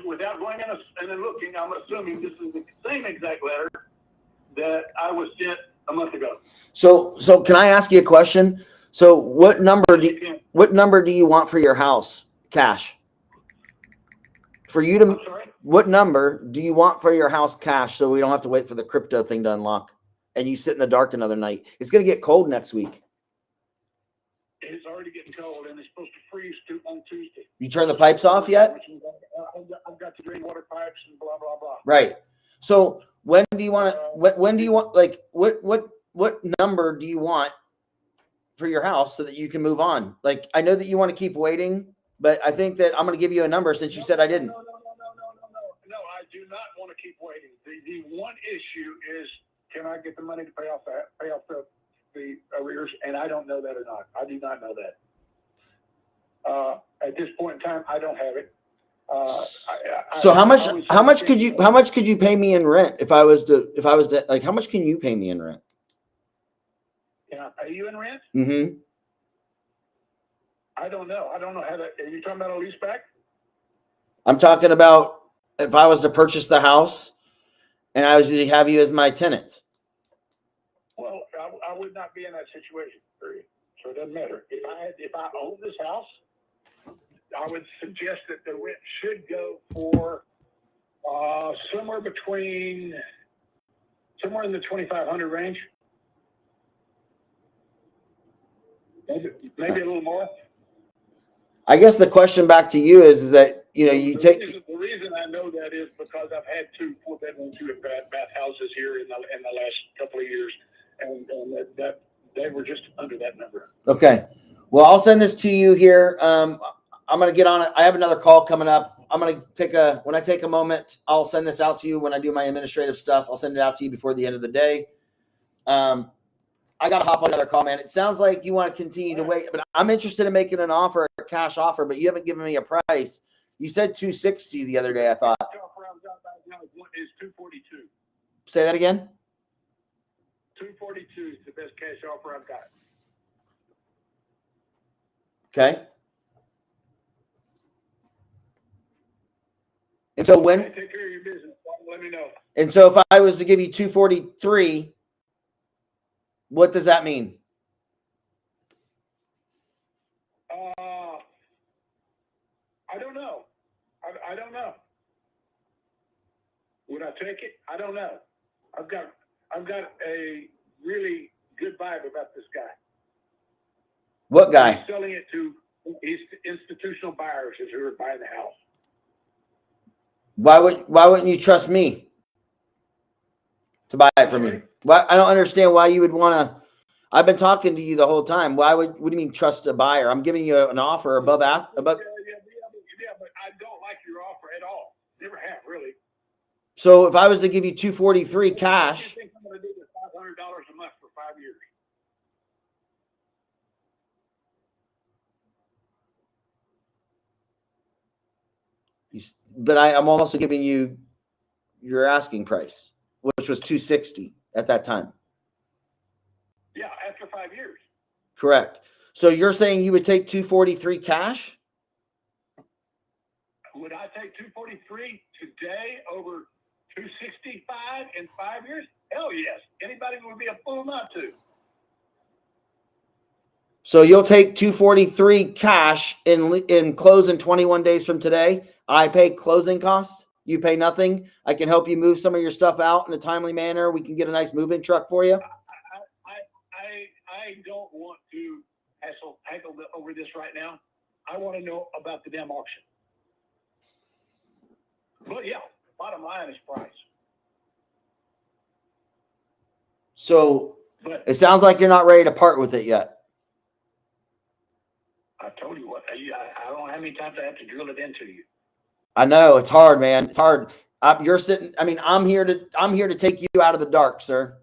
without going in and then looking, I'm assuming this is the same exact letter that I was sent a month ago. So can I ask you a question? So what number do you want for your house cash? For you to, what number do you want for your house cash so we don't have to wait for the crypto thing to unlock and you sit in the dark another night? It's going to get cold next week. It's already getting cold and it's supposed to freeze on Tuesday. You turn the pipes off yet? I've got the drain water pipes and blah, blah, blah. Right. So when do you want to, when do you want, like, what number do you want for your house so that you can move on? Like, I know that you want to keep waiting, but I think that I'm going to give you a number since you said I didn't. No, I do not want to keep waiting. The one issue is, can I get the money to pay off the arrears? And I don't know that or not. I do not know that. At this point in time, I don't have it. So how much could you pay me in rent if I was to like, how much can you pay me in rent? Can I pay you in rent? Mm-hmm. I don't know. I don't know how to. Are you talking about a lease back? I'm talking about if I was to purchase the house and I was to have you as my tenant. Well, I would not be in that situation, period. So it doesn't matter. If I own this house, I would suggest that the rent should go for somewhere in the $2,500 range. Maybe a little more. I guess the question back to you is that, you know, the reason I know that is because I've had 2 4-bedroom, 2-bath houses here in the last couple of years, and that they were just under that number. Okay. Well, I'll send this to you here. I'm going to get on it. I have another call coming up. I'm going to when I take a moment, I'll send this out to you when I do my administrative stuff. I'll send it out to you before the end of the day. I got to hop on another call, man. It sounds like you want to continue to wait, but I'm interested in making an offer, a cash offer, but you haven't given me a price. You said $260 the other day, I thought. Is $242. Say that again? $242 is the best cash offer I've got. Okay. And so take care of your business. Let me know. And so if I was to give you 243, what does that mean? I don't know. I don't know. Would I take it? I don't know. I've got a really good vibe about this guy. What guy? He's selling it to institutional buyers who are buying the house. Why wouldn't you trust me to buy it from you? Why? I don't understand why you would want to. I've been talking to you the whole time. What do you mean trust a buyer? I'm giving you an offer above. Yeah, but I don't like your offer at all. Never have, really. So if I was to give you 243 cash, I think I'm going to do this $500 a month for 5 years. But I'm also giving you your asking price, which was 260 at that time. Yeah, after 5 years. Correct. So you're saying you would take 243 cash? Would I take 243 today over 265 in 5 years? Hell yes. Anybody would be a fool not to. So you'll take 243 cash in close in 21 days from today. I pay closing costs. You pay nothing. I can help you move some of your stuff out in a timely manner. We can get a nice moving truck for you. I don't want to haggle over this right now. I want to know about the damn auction. But yeah, bottom line is price. So it sounds like you're not ready to part with it yet. I told you what. I don't know how many times I have to drill it into you. I know it's hard, man. It's hard. You're sitting. I mean, I'm here to take you out of the dark, sir.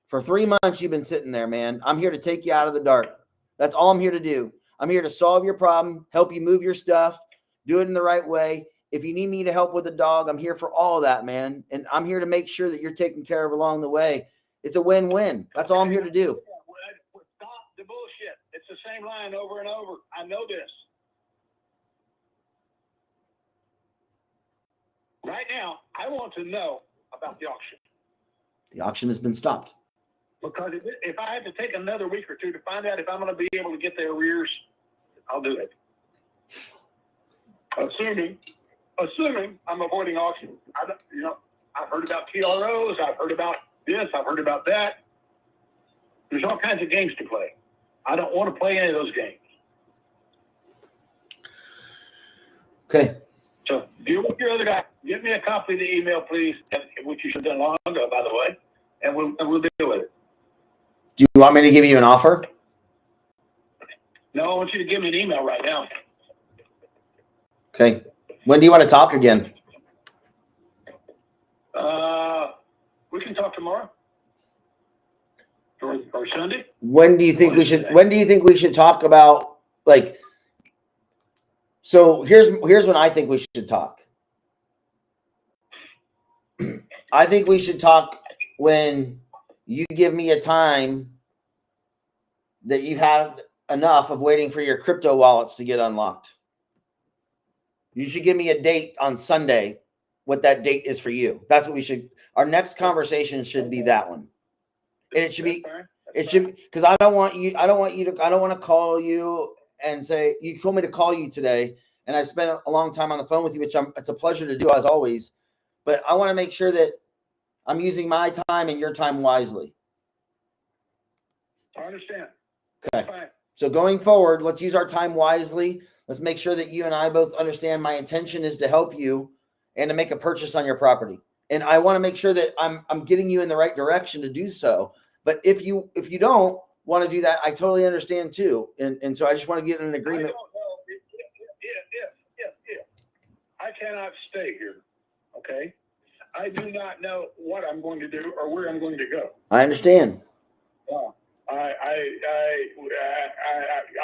For 3 months, you've been sitting there, man. I'm here to take you out of the dark. That's all I'm here to do. I'm here to solve your problem, help you move your stuff, do it in the right way. If you need me to help with the dog, I'm here for all of that, man. And I'm here to make sure that you're taken care of along the way. It's a win-win. That's all I'm here to do. Stop the bullshit. It's the same line over and over. I know this. right now, I want to know about the auction. The auction has been stopped. Because if I had to take another week or two to find out if I'm going to be able to get the arrears, I'll do it. Assuming I'm avoiding auction. I've heard about TROs. I've heard about this. I've heard about that. There's all kinds of games to play. I don't want to play any of those games. Okay. So deal with your other guy. Get me a copy of the email, please, which you should have done long ago, by the way, and we'll deal with it. Do you want me to give you an offer? No, I want you to give me an email right now. Okay. When do you want to talk again? We can talk tomorrow or Sunday. When do you think we should talk about, like, so here's when I think we should talk. I think we should talk when you give me a time that you've had enough of waiting for your crypto wallets to get unlocked. You should give me a date on Sunday, what that date is for you. That's what we should, our next conversation should be that one. And it should be, because I don't want to call you and say, you told me to call you today, and I've spent a long time on the phone with you, which it's a pleasure to do as always, but I want to make sure that I'm using my time and your time wisely. I understand. Okay. Fine. So going forward, let's use our time wisely. Let's make sure that you and I both understand my intention is to help you and to make a purchase on your property. And I want to make sure that I'm getting you in the right direction to do so. But if you don't want to do that, I totally understand too. And so I just want to get in an agreement. I don't know if I cannot stay here. Okay. I do not know what I'm going to do or where I'm going to go. I understand.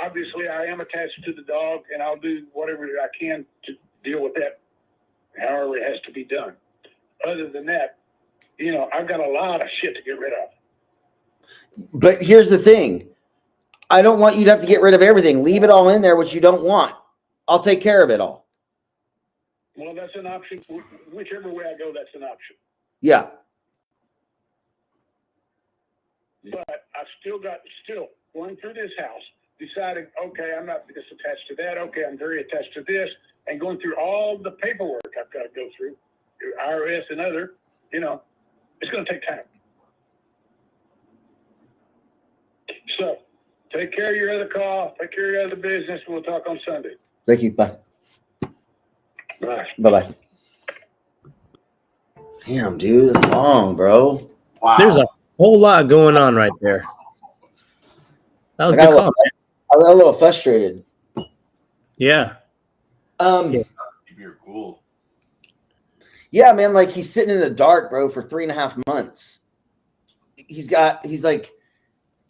Obviously I am attached to the dog, and I'll do whatever I can to deal with that, however it has to be done. Other than that, I've got a lot of shit to get rid of. But here's the thing. I don't want you to have to get rid of everything. Leave it all in there, which you don't want. I'll take care of it all. Well, that's an option. Whichever way I go, that's an option. Yeah. But I've still going through this house, deciding, okay, I'm not this attached to that. Okay, I'm very attached to this, and going through all the paperwork I've got to go through, IRS and other, it's going to take time. So take care of your other call. Take care of your other business. We'll talk on Sunday. Thank you. Bye. Bye. Bye-bye. Damn, dude. It's long, bro. Wow. There's a whole lot going on right there. That was good call. I was a little frustrated. Yeah. You're cool. Yeah, man. Like, he's sitting in the dark, bro, for 3.5 months. He's like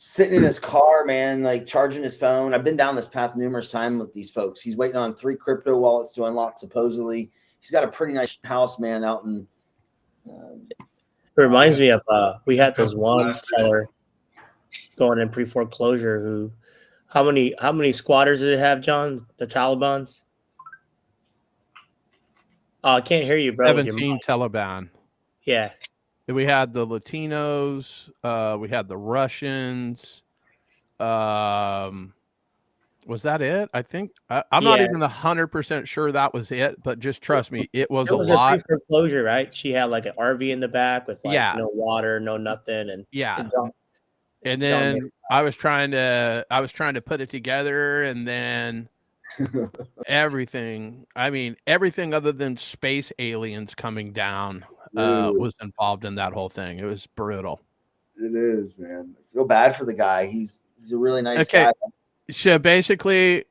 sitting in his car, man, like charging his phone. I've been down this path numerous times with these folks. He's waiting on 3 crypto wallets to unlock, supposedly. He's got a pretty nice house, man, out in. It reminds me of we had those one seller going in pre-foreclosure who how many squatters did it have, John? The Taliban's? Oh, I can't hear you, bro. 17 Taliban. Yeah. We had the Latinos, we had the Russians. Was that it? I think I'm not even 100% sure that was it, but just trust me, it was a lot. A pre-foreclosure, right? She had like an RV in the back with no water, no nothing, and and then I was trying to put it together, and then everything other than space aliens coming down was involved in that whole thing. It was brutal. It is, man. I feel bad for the guy. He's a really nice guy. So basically,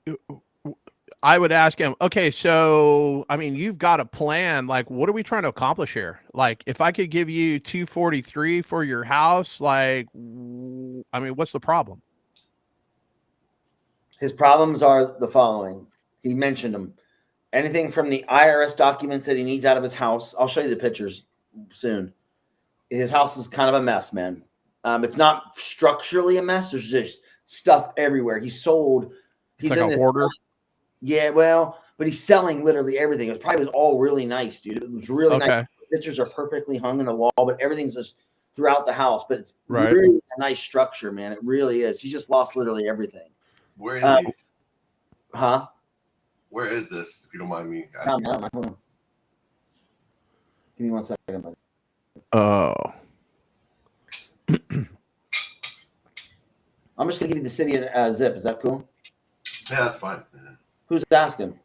I would ask him, okay, so, you've got a plan. Like, what are we trying to accomplish here? Like, if I could give you 243 for your house, like, what's the problem? His problems are the following. He mentioned them. Anything from the IRS documents that he needs out of his house. I'll show you the pictures soon. His house is kind of a mess, man. It's not structurally a mess. There's just stuff everywhere. He's like a hoarder. Yeah, well, but he's selling literally everything. It was all really nice, dude. It was really nice. Okay. The pictures are perfectly hung in the wall, but everything's just throughout the house. But it's Right. really a nice structure, man. It really is. He just lost literally everything. Where is he? Huh? Where is this? If you don't mind me No, asking. no, no. Give me 1 second, buddy. Oh. I'm just gonna give you the city zip. Is that cool? Yeah, that's fine. Who's asking?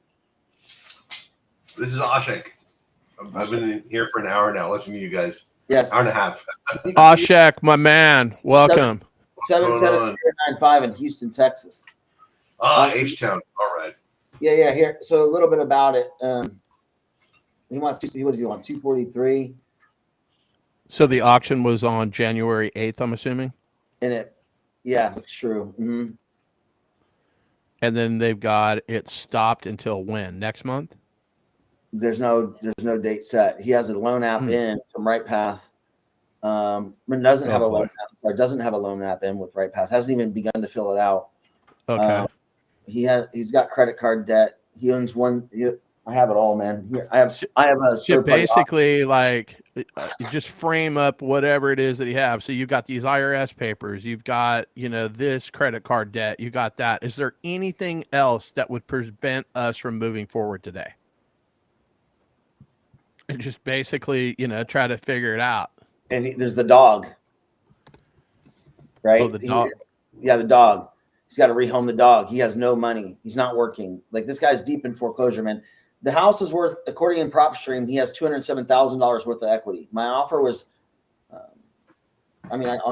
This is Ashek. I've been here for an hour now, listening to you guys. Yes. Hour and a half. Ashek, my man. Welcome. 77095 in Houston, Texas. H-Town. All right. Yeah. Here. So a little bit about it. He wants to. What does he want? 243. So the auction was on January 8th, I'm assuming. And it. Yeah, that's true. Mm-hmm. And then they've got it stopped until when? Next month? There's no date set. He has a loan app in from RightPath. But doesn't have a loan app, or doesn't have a loan app in with RightPath. Hasn't even begun to fill it out. Okay. He's got credit card debt. He owns one. I have it all, man. Here, I have a. So basically, like, you just frame up whatever it is that he has. So you've got these IRS papers. You've got, this credit card debt. You got that. Is there anything else that would prevent us from moving forward today? And just basically, try to figure it out. And there's the dog. Right? Oh, the dog. The dog. He's got to rehome the dog. He has no money. He's not working. Like, this guy's deep in foreclosure, man. The house is worth, according to PropStream, he has $207,000 worth of equity. My offer was, I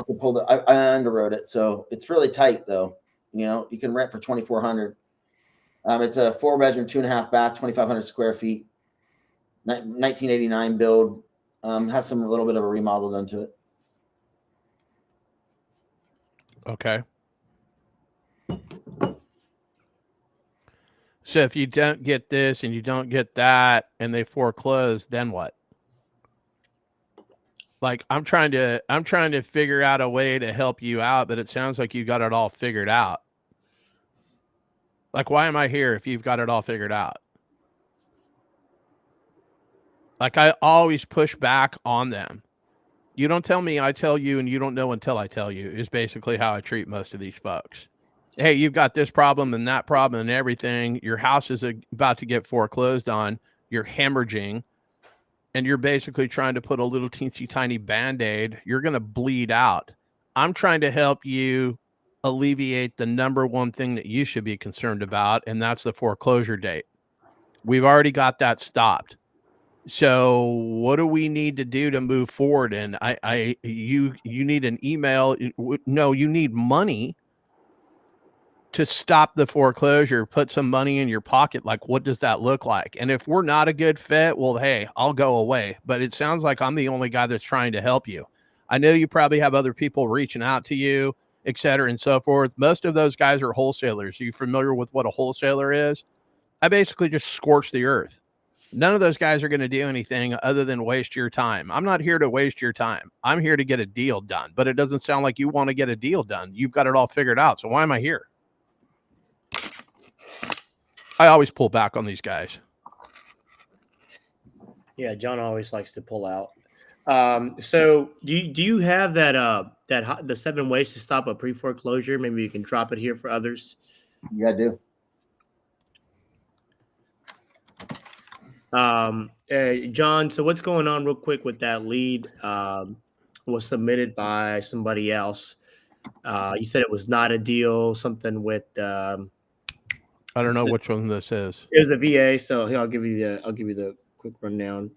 could pull I underwrote it, so it's really tight though. You can rent for $2,400. It's a 4-bedroom, 2.5 bath, 2,500 square feet, 1989 build. Has some little bit of a remodel done to it. Okay. So if you don't get this and you don't get that and they foreclose, then what? Like, I'm trying to figure out a way to help you out, but it sounds like you got it all figured out. Like, why am I here if you've got it all figured out? Like, I always push back on them. You don't tell me, I tell you, and you don't know until I tell you, is basically how I treat most of these folks. Hey, you've got this problem and that problem and everything. Your house is about to get foreclosed on. You're hemorrhaging, and you're basically trying to put a little teensy tiny Band-Aid. You're going to bleed out. I'm trying to help you alleviate the number one thing that you should be concerned about, and that's the foreclosure date. We've already got that stopped. So what do we need to do to move forward? And you need an email. No, you need money to stop the foreclosure. Put some money in your pocket. Like, what does that look like? And if we're not a good fit, well, hey, I'll go away. But it sounds like I'm the only guy that's trying to help you. I know you probably have other people reaching out to you, et cetera, and so forth. Most of those guys are wholesalers. Are you familiar with what a wholesaler is? I basically just scorch the earth. None of those guys are going to do anything other than waste your time. I'm not here to waste your time. I'm here to get a deal done. But it doesn't sound like you want to get a deal done. You've got it all figured out. So why am I here? I always pull back on these guys. Yeah, John always likes to pull out. So do you have that the 7 ways to stop a pre-foreclosure? Maybe you can drop it here for others. Yeah, I do. John, so what's going on real quick with that lead? Was submitted by somebody else. You said it was not a deal, something with I don't know which one this is. it was a VA, so here I'll give you the quick rundown.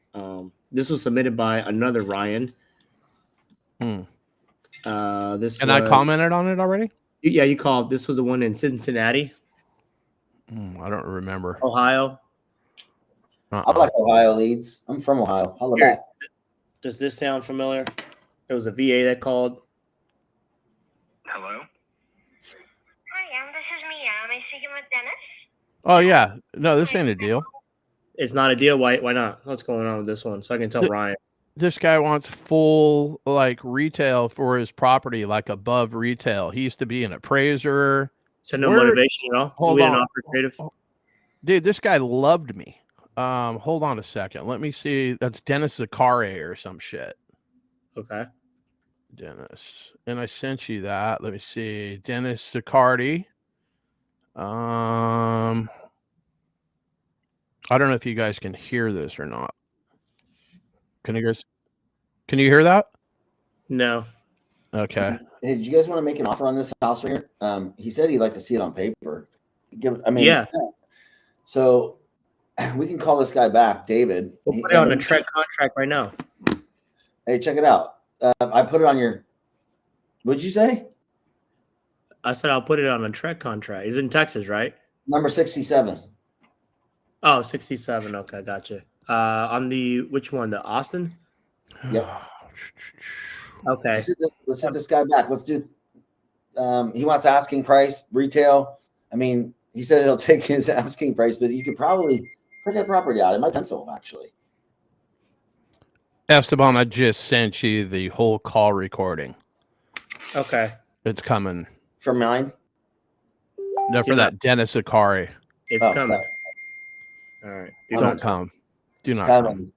This was submitted by another Ryan. And I commented on it already? Yeah, you called. This was the one in Cincinnati. I don't remember. Ohio. I like Ohio leads. I'm from Ohio. I love that. Does this sound familiar? It was a VA that called. Hello? Hi, this is Mia. Am I speaking with Dennis? Oh, yeah. No, this ain't a deal. It's not a deal. Why not? What's going on with this one? So I can tell Ryan. This guy wants full, like, retail for his property, like above retail. He used to be an appraiser. So no motivation at all? Hold on. Offer creative? Dude, this guy loved me. Hold on a second. Let me see. That's Dennis Zacare or some shit. Okay. Dennis. And I sent you that. Let me see. Dennis Zaccardi. I don't know if you guys can hear this or not. Can you hear that? No. Okay. Hey, did you guys want to make an offer on this house right here? He said he'd like to see it on paper. Yeah. So we can call this guy back, David. We'll put it on a Trek contract right now. Hey, check it out. I put it on your. What'd you say? I said I'll put it on a Trek contract. He's in Texas, right? Number 67. Oh, 67. Okay, gotcha. On the which one? The Austin? Yep. Okay. Let's hit this guy back. Let's do. He wants asking price retail. I mean, he said he'll take his asking price, but you could probably pick that property out. It might pencil actually. Esteban, I just sent you the whole call recording. Okay. It's coming. For mine? No, for that Dennis Zacare. It's coming. All right. Don't come. Do not come.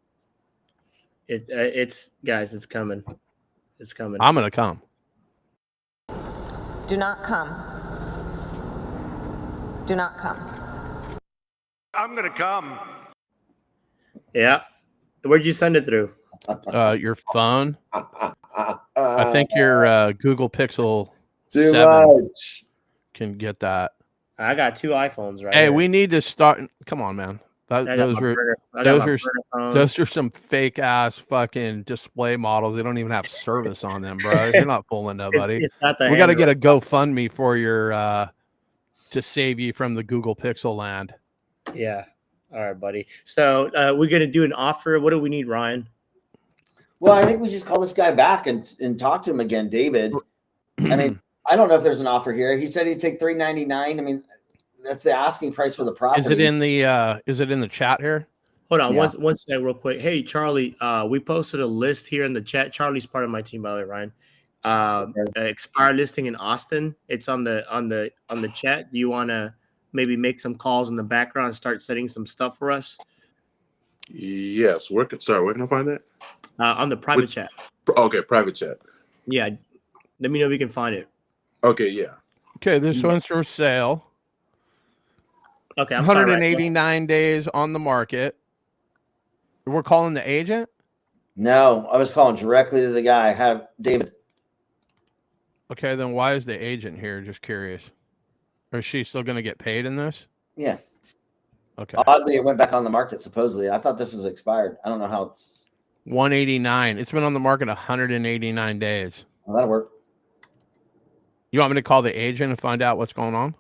It's guys, it's coming. It's coming. I'm gonna come. Do not come. Do not come. I'm gonna come. Yeah. Where'd you send it through? Your phone. I think your Google Pixel Too 7 much. can get that. I got 2 iPhones right Hey, here. we need to start. Come on, man. Those are some fake ass fucking display models. They don't even have service on them, bro. You're not fooling nobody. It's not the We got to get a Android stuff. GoFundMe for your to save you from the Google Pixel land. Yeah. All right, buddy. So we're gonna do an offer. What do we need, Ryan? Well, I think we just call this guy back and talk to him again, David. I mean, I don't know if there's an offer here. He said he'd take $399. I mean, that's the asking price for the property. Is it in the chat here? Hold on, Yeah. one second, real quick. Hey, Charlie, we posted a list here in the chat. Charlie's part of my team, by the way, Ryan. Expired listing in Austin. It's on the chat. Do you want to maybe make some calls in the background and start setting some stuff for us? Yes. Where can I find that? On the private chat. Okay, private chat. Yeah. Let me know if we can find it. Okay, yeah. Okay, this one's for sale. Okay, I'm sorry. 189 days on the market. We're calling the agent? No, I was calling directly to the guy. Have David. Okay, then why is the agent here? Just curious. Or is she still going to get paid in this? Yeah. Okay. Oddly, it went back on the market, supposedly. I thought this was expired. I don't know how it's. 189. It's been on the market 189 days. Well, that'll work. You want me to call the agent and find out what's going on?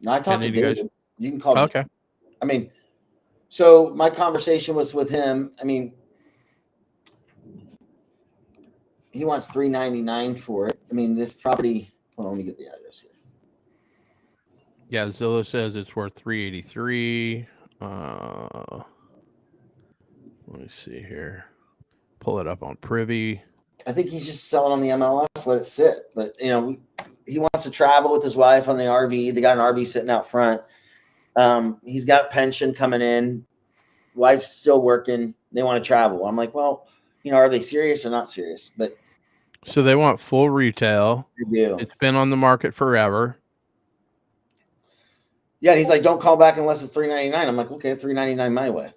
No, I talked to David. You can call me. Okay. I mean, so my conversation was with him. I mean, he wants $399 for it. I mean, this property. Hold on, let me get the address here. Yeah, Zillow says it's worth 383. Let me see here. Pull it up on Privy. I think he's just selling on the MLS. Let it sit. But you know, he wants to travel with his wife on the RV. They got an RV sitting out front. He's got pension coming in. Wife's still working. They want to travel. I'm like, well, you know, are they serious or not serious? But So they want full retail. they do. It's been on the market forever. Yeah, and he's like, don't call back unless it's $399. I'm like, okay, $399 my way.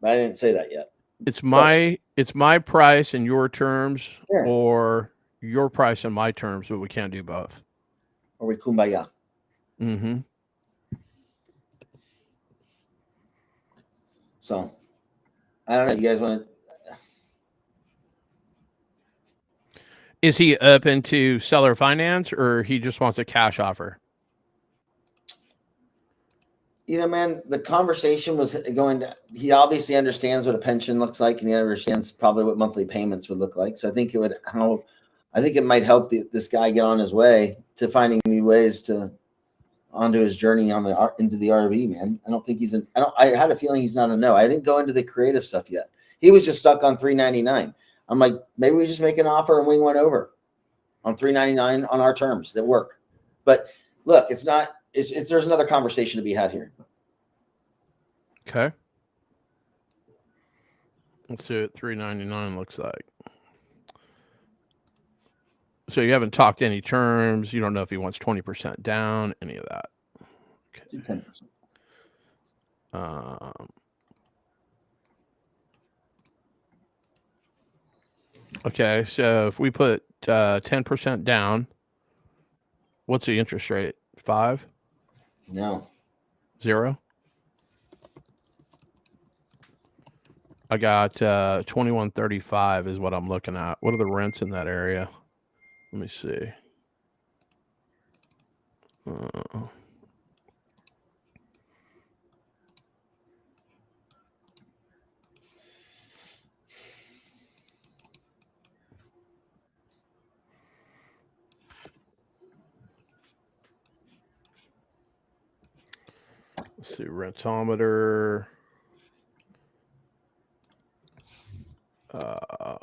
But I didn't say that yet. It's my price and your terms, Sure. or your price and my terms, but we can't do both. Or we kumbaya. Mm-hmm. So I don't know. You guys want to? Is he up into seller finance, or he just wants a cash offer? You know, man, the conversation was going to, he obviously understands what a pension looks like, and he understands probably what monthly payments would look like. So I think it might help this guy get on his way to finding new ways to onto his journey into the RV, man. I don't think I had a feeling he's not a no. I didn't go into the creative stuff yet. He was just stuck on $399. I'm like, maybe we just make an offer and wing one over on $399 on our terms that work. But look, there's another conversation to be had here. Okay. Let's see what 399 looks like. So you haven't talked any terms. You don't know if he wants 20% down, any of that. Do 10%. Okay, so if we put 10% down, what's the interest rate? 5? No. 0? I got 2135 is what I'm looking at. What are the rents in that area? Let me see. Let's see, rentometer.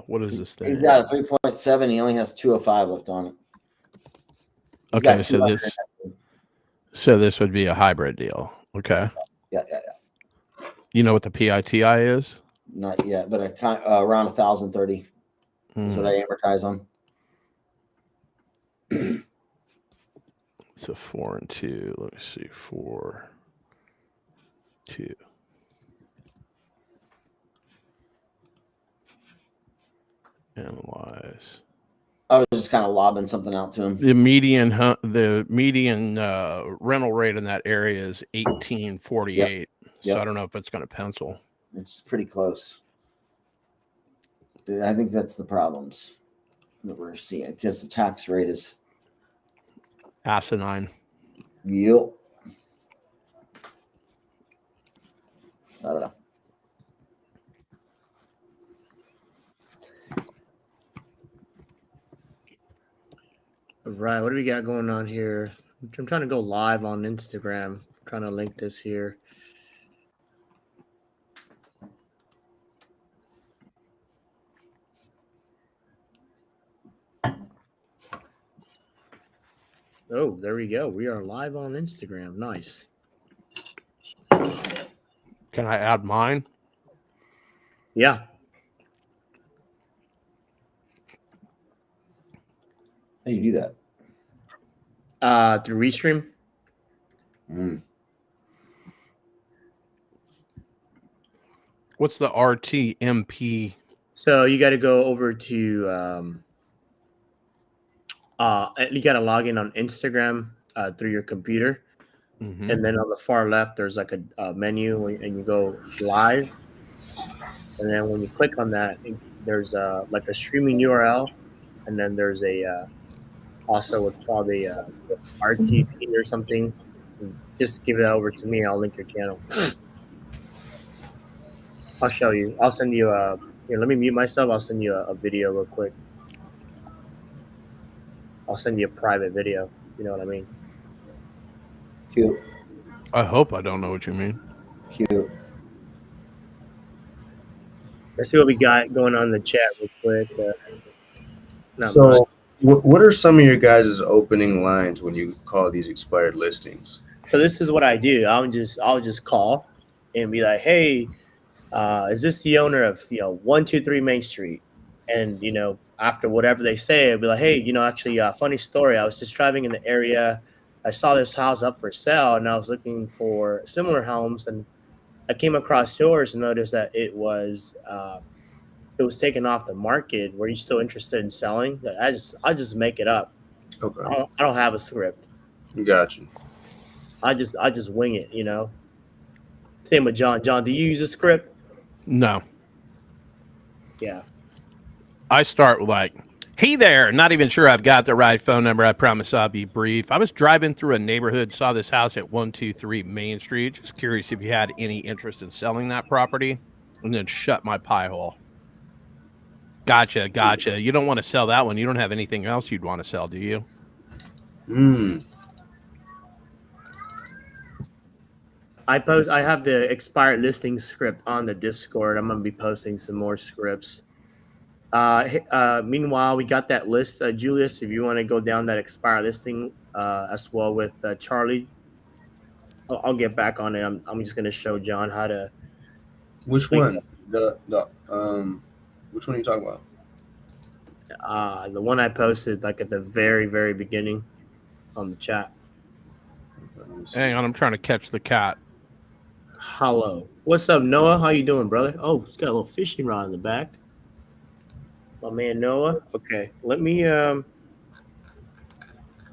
What is this thing? He's got a 3.7. He only has 205 left on it. He's Okay, got so 200. this would be a hybrid deal. Okay. Yeah. You know what the PITI is? Not yet, but around 1,030. That's what I amortize on. It's a 4 and 2. Let me see. 4, 2. Analyze. I was just kind of lobbing something out to him. The median rental rate in that area is 1848. Yep. So I don't know if it's going to pencil. It's pretty close. I think that's the problems that we're seeing because the tax rate is asinine. Yep. I don't know. All right, what do we got going on here? I'm trying to go live on Instagram. I'm trying to link this here. Oh, there we go. We are live on Instagram. Nice. Can I add mine? Yeah. How do you do that? Through Restream. What's the RTMP? So you got to go over to you got to log in on Instagram through your computer. Mm-hmm. And then on the far left, there's like a menu and you go live. And then when you click on that, there's like a streaming URL. And then there's a also what's called a RTP or something. Just give it over to me. I'll link your channel. I'll show you. I'll send you a. Here, let me mute myself. I'll send you a video real quick. I'll send you a private video. You know what I mean? Cute. I hope I don't know what you mean. Cute. Let's see what we got going on in the chat real quick. So, what are some of your guys' opening lines when you call these expired listings? So this is what I do. I'll just call and be like, hey, is this the owner of 123 Main Street? And after whatever they say, I'll be like, hey, actually, funny story. I was just driving in the area. I saw this house up for sale, and I was looking for similar homes, and I came across yours and noticed that it was taken off the market. Were you still interested in selling? I just make it up. Okay. I don't have a script. Gotcha. I just wing it, Same with John. John, do you use a script? No. Yeah. I start with like, hey there, not even sure I've got the right phone number. I promise I'll be brief. I was driving through a neighborhood, saw this house at 123 Main Street. Just curious if you had any interest in selling that property, and then shut my pie hole. Gotcha. You don't want to sell that one. You don't have anything else you'd want to sell, do you? I have the expired listing script on the Discord. I'm gonna be posting some more scripts. Meanwhile, we got that list, Julius. If you want to go down that expired listing as well with Charlie. I'll get back on it. I'm just gonna show John how to. Which one? The which one are you talking about? The one I posted like at the very beginning on the chat. Let me see. Hang on, I'm trying to catch the cat. Hello. What's up, Noah? How you doing, brother? Oh, he's got a little fishing rod in the back. My man Noah. Okay, let me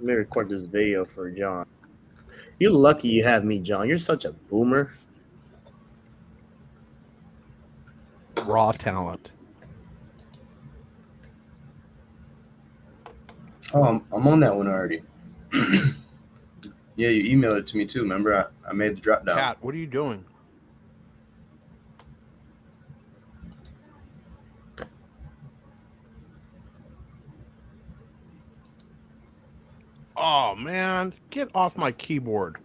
record this video for John. You're lucky you have me, John. You're such a boomer. Raw talent. Oh, I'm on that one already. Yeah, you emailed it to me too. Remember, I made the drop down. Cat, what are you doing? Oh man, get off my keyboard.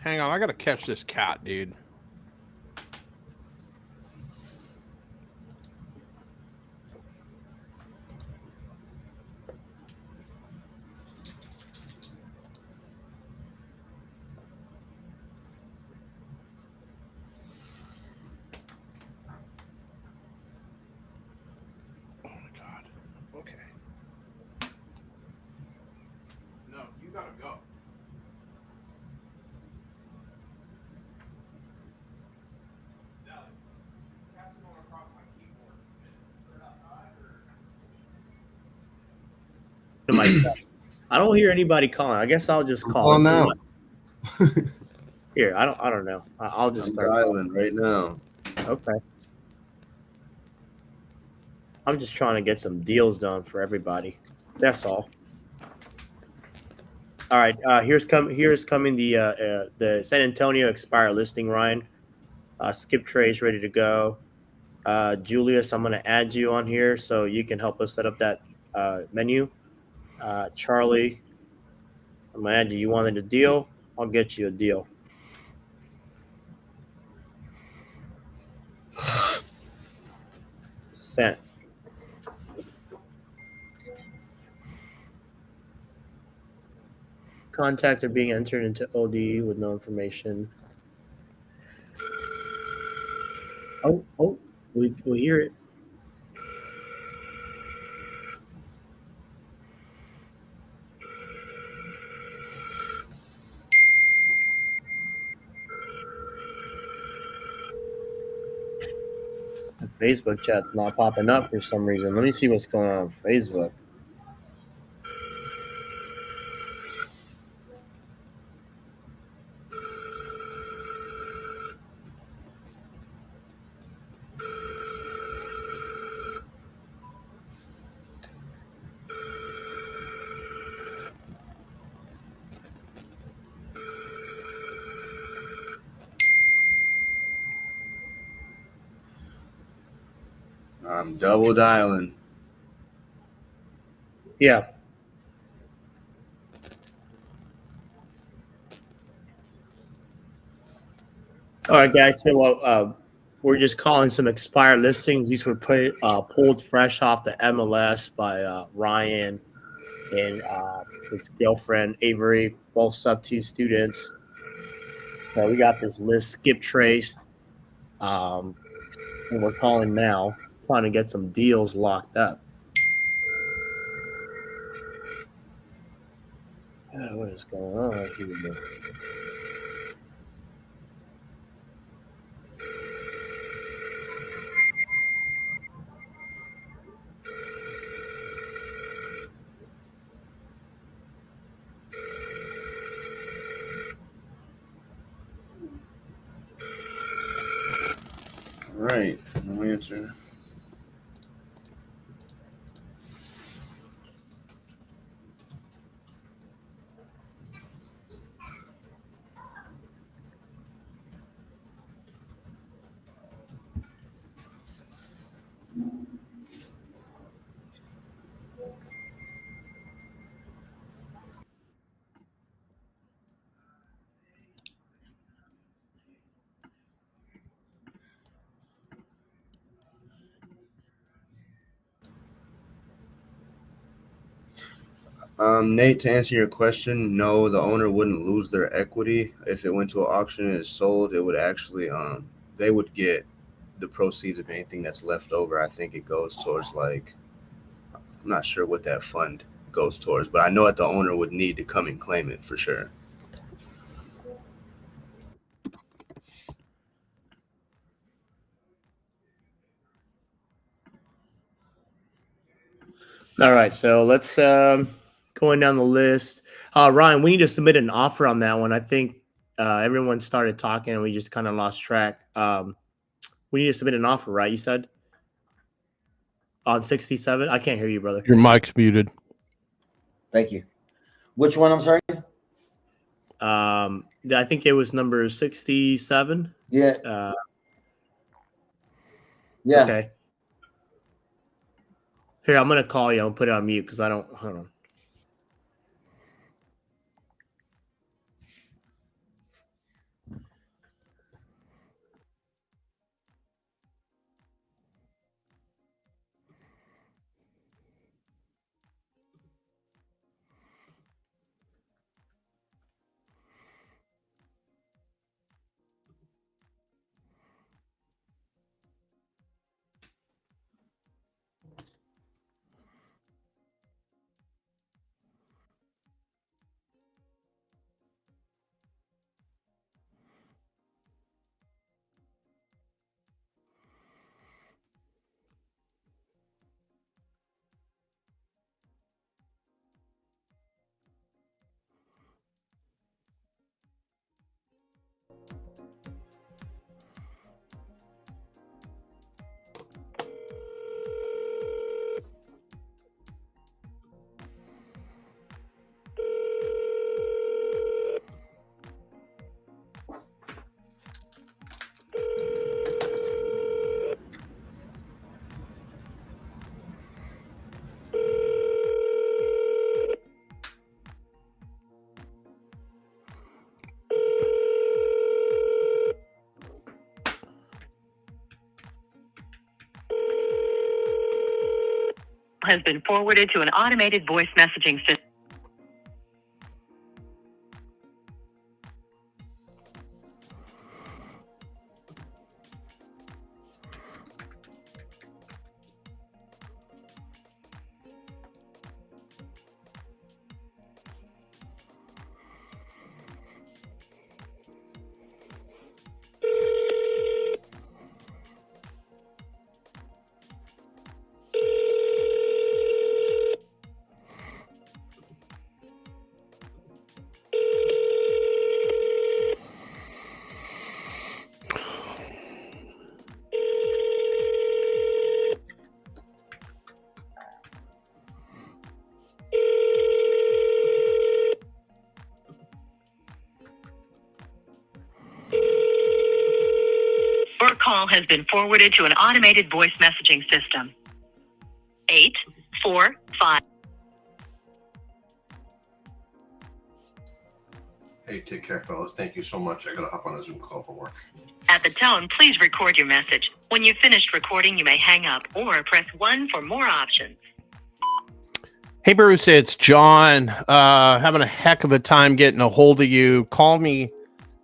Hang on, I gotta catch this cat, dude. Oh my god. Okay. No, you gotta go. To myself. I don't hear anybody calling. I guess I'll just call. Call now. Here, I don't know. I'll just I'm start dialing right now. Okay. I'm just trying to get some deals done for everybody. That's all. All right. Here's coming the San Antonio expire listing, Ryan. Skip trace ready to go. Julius, I'm going to add you on here so you can help us set up that menu. Charlie, I'm going to add you. You wanted a deal? I'll get you a deal. Sent. Contacts are being entered into ODE with no information. Oh, we hear it. The Facebook chat's not popping up for some reason. Let me see what's going on Facebook. I'm double dialing. Yeah. All right, guys. So we're just calling some expired listings. These were pulled fresh off the MLS by Ryan and his girlfriend Avery, both sub 2 students. So we got this list skip traced, and we're calling now, trying to get some deals locked up. What is going on here? All right, no answer. Nate, to answer your question, no, the owner wouldn't lose their equity if it went to an auction and is sold. It would actually, they would get the proceeds of anything that's left over. I think it goes towards like, I'm not sure what that fund goes towards, but I know that the owner would need to come and claim it for sure. All right, so let's going down the list. Ryan, we need to submit an offer on that one. I think everyone started talking and we just kind of lost track. We need to submit an offer, right? You said on 67. I can't hear you, brother. Your mic's muted. Thank you. Which one? I'm sorry. I think it was number 67. Yeah. Yeah. Okay. Here, I'm gonna call you. I'll put it on mute because I don't. Hold on. Has been forwarded to an automated voice messaging system. Your call has been forwarded to an automated voice messaging system. 845. Hey, take care, fellas. Thank you so much. I gotta hop on a Zoom call for work. At the tone, please record your message. When you've finished recording, you may hang up or press 1 for more options. Hey, Bruce, it's John. Having a heck of a time getting a hold of you. Call me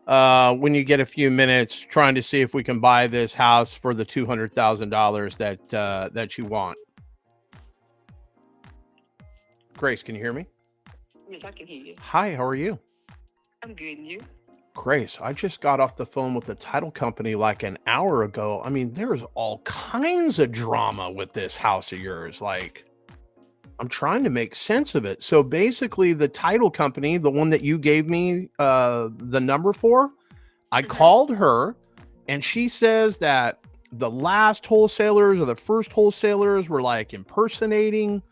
when you get a few minutes, trying to see if we can buy this house for the $200,000 that you want. Grace, can you hear me? Yes, I can hear you. Hi, how are you? I'm good, and you? Grace, I just got off the phone with the title company like an hour ago. I mean, there's all kinds of drama with this house of yours. Like, I'm trying to make sense of it. So basically, the title company, the one that you gave me the number for, I called her, and she says that the last wholesalers or the first wholesalers were like impersonating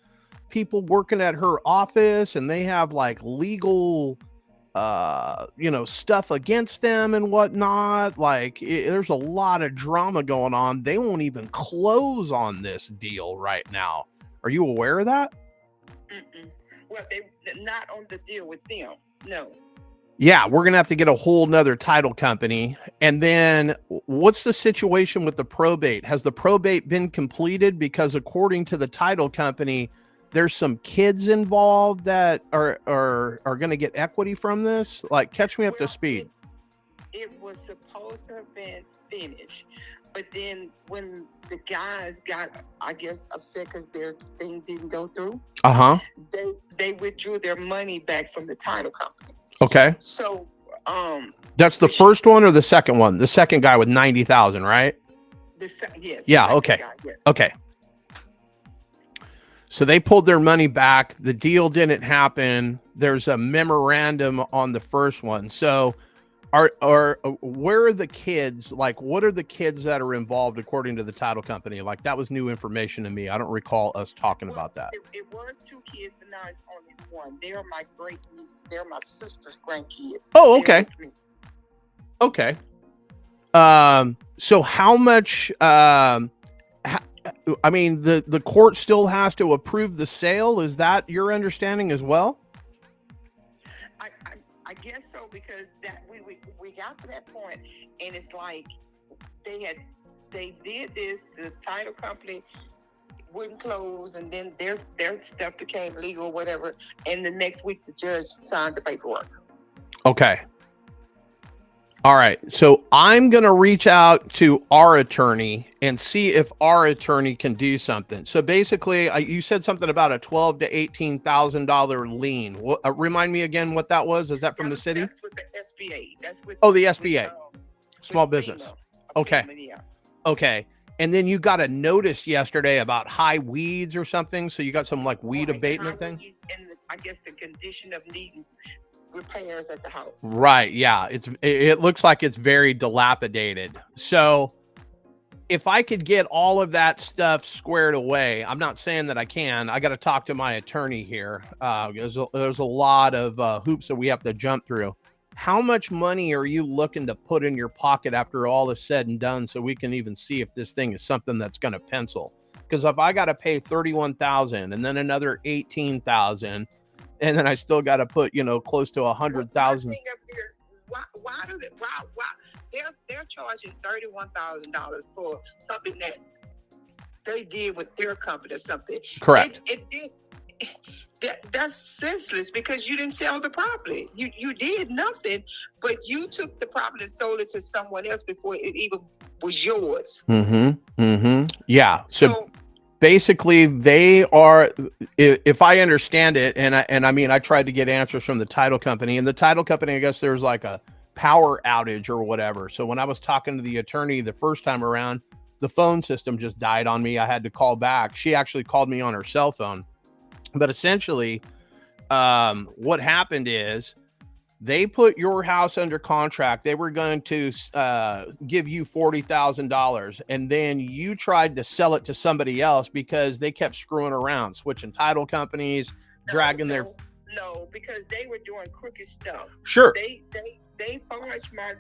people working at her office, and they have like legal stuff against them and whatnot. Like there's a lot of drama going on. They won't even close on this deal right now. Are you aware of that? Well, they're not on the deal with them. No. Yeah, we're gonna have to get a whole nother title company. And then what's the situation with the probate? Has the probate been completed? Because according to the title company, there's some kids involved that are going to get equity from this? Like, catch me up to speed. It was supposed to have been finished, but then when the guys got, I guess, upset because their thing didn't go through, they withdrew their money back from the title company. Okay. So, that's the first one or the second one? The second guy with 90,000, right? Yes. Yeah. Okay. Guy, yes. Okay. So they pulled their money back. The deal didn't happen. There's a memorandum on the first one. So where are the kids? Like, what are the kids that are involved according to the title company? Like, that was new information to me. I don't recall us talking about that. It was 2 kids, but now it's only 1. They're my great nieces. They're my sister's grandkids. Oh, okay. Okay. So how much, I mean, the court still has to approve the sale. Is that your understanding as well? I guess so, because that we got to that point, and it's like they did this. The title company wouldn't close, and then their stuff became legal, whatever. And the next week, the judge signed the paperwork. Okay. All right. So I'm going to reach out to our attorney and see if our attorney can do something. So basically, you said something about a $12,000 to $18,000 lien. Remind me again what that was. Is that from the city? That's with the SBA. That's with the SBA. Small business. Okay. Yeah. Okay. And then you got a notice yesterday about high weeds or something. So you got some like weed abatement thing. And I guess the condition of needing repairs at the house. Right. Yeah. It looks like it's very dilapidated. So if I could get all of that stuff squared away, I'm not saying that I can. I got to talk to my attorney here. There's a lot of hoops that we have to jump through. How much money are you looking to put in your pocket after all is said and done, so we can even see if this thing is something that's going to pencil? Because if I got to pay $31,000 and then another $18,000, and then I still got to put, close to $100,000. Why they're charging $31,000 for something that they did with their company or something? Correct. That's senseless, because you didn't sell the property. You did nothing, but you took the property and sold it to someone else before it even was yours. Yeah. So basically, they are, if I understand it, and I mean, I tried to get answers from the title company, and the title company, I guess there's like a power outage or whatever. So when I was talking to the attorney the first time around, the phone system just died on me. I had to call back. She actually called me on her cell phone. But essentially, what happened is they put your house under contract. They were going to give you $40,000, and then you tried to sell it to somebody else because they kept screwing around, switching title companies, dragging their. No, because they were doing crooked stuff. Sure. They forged my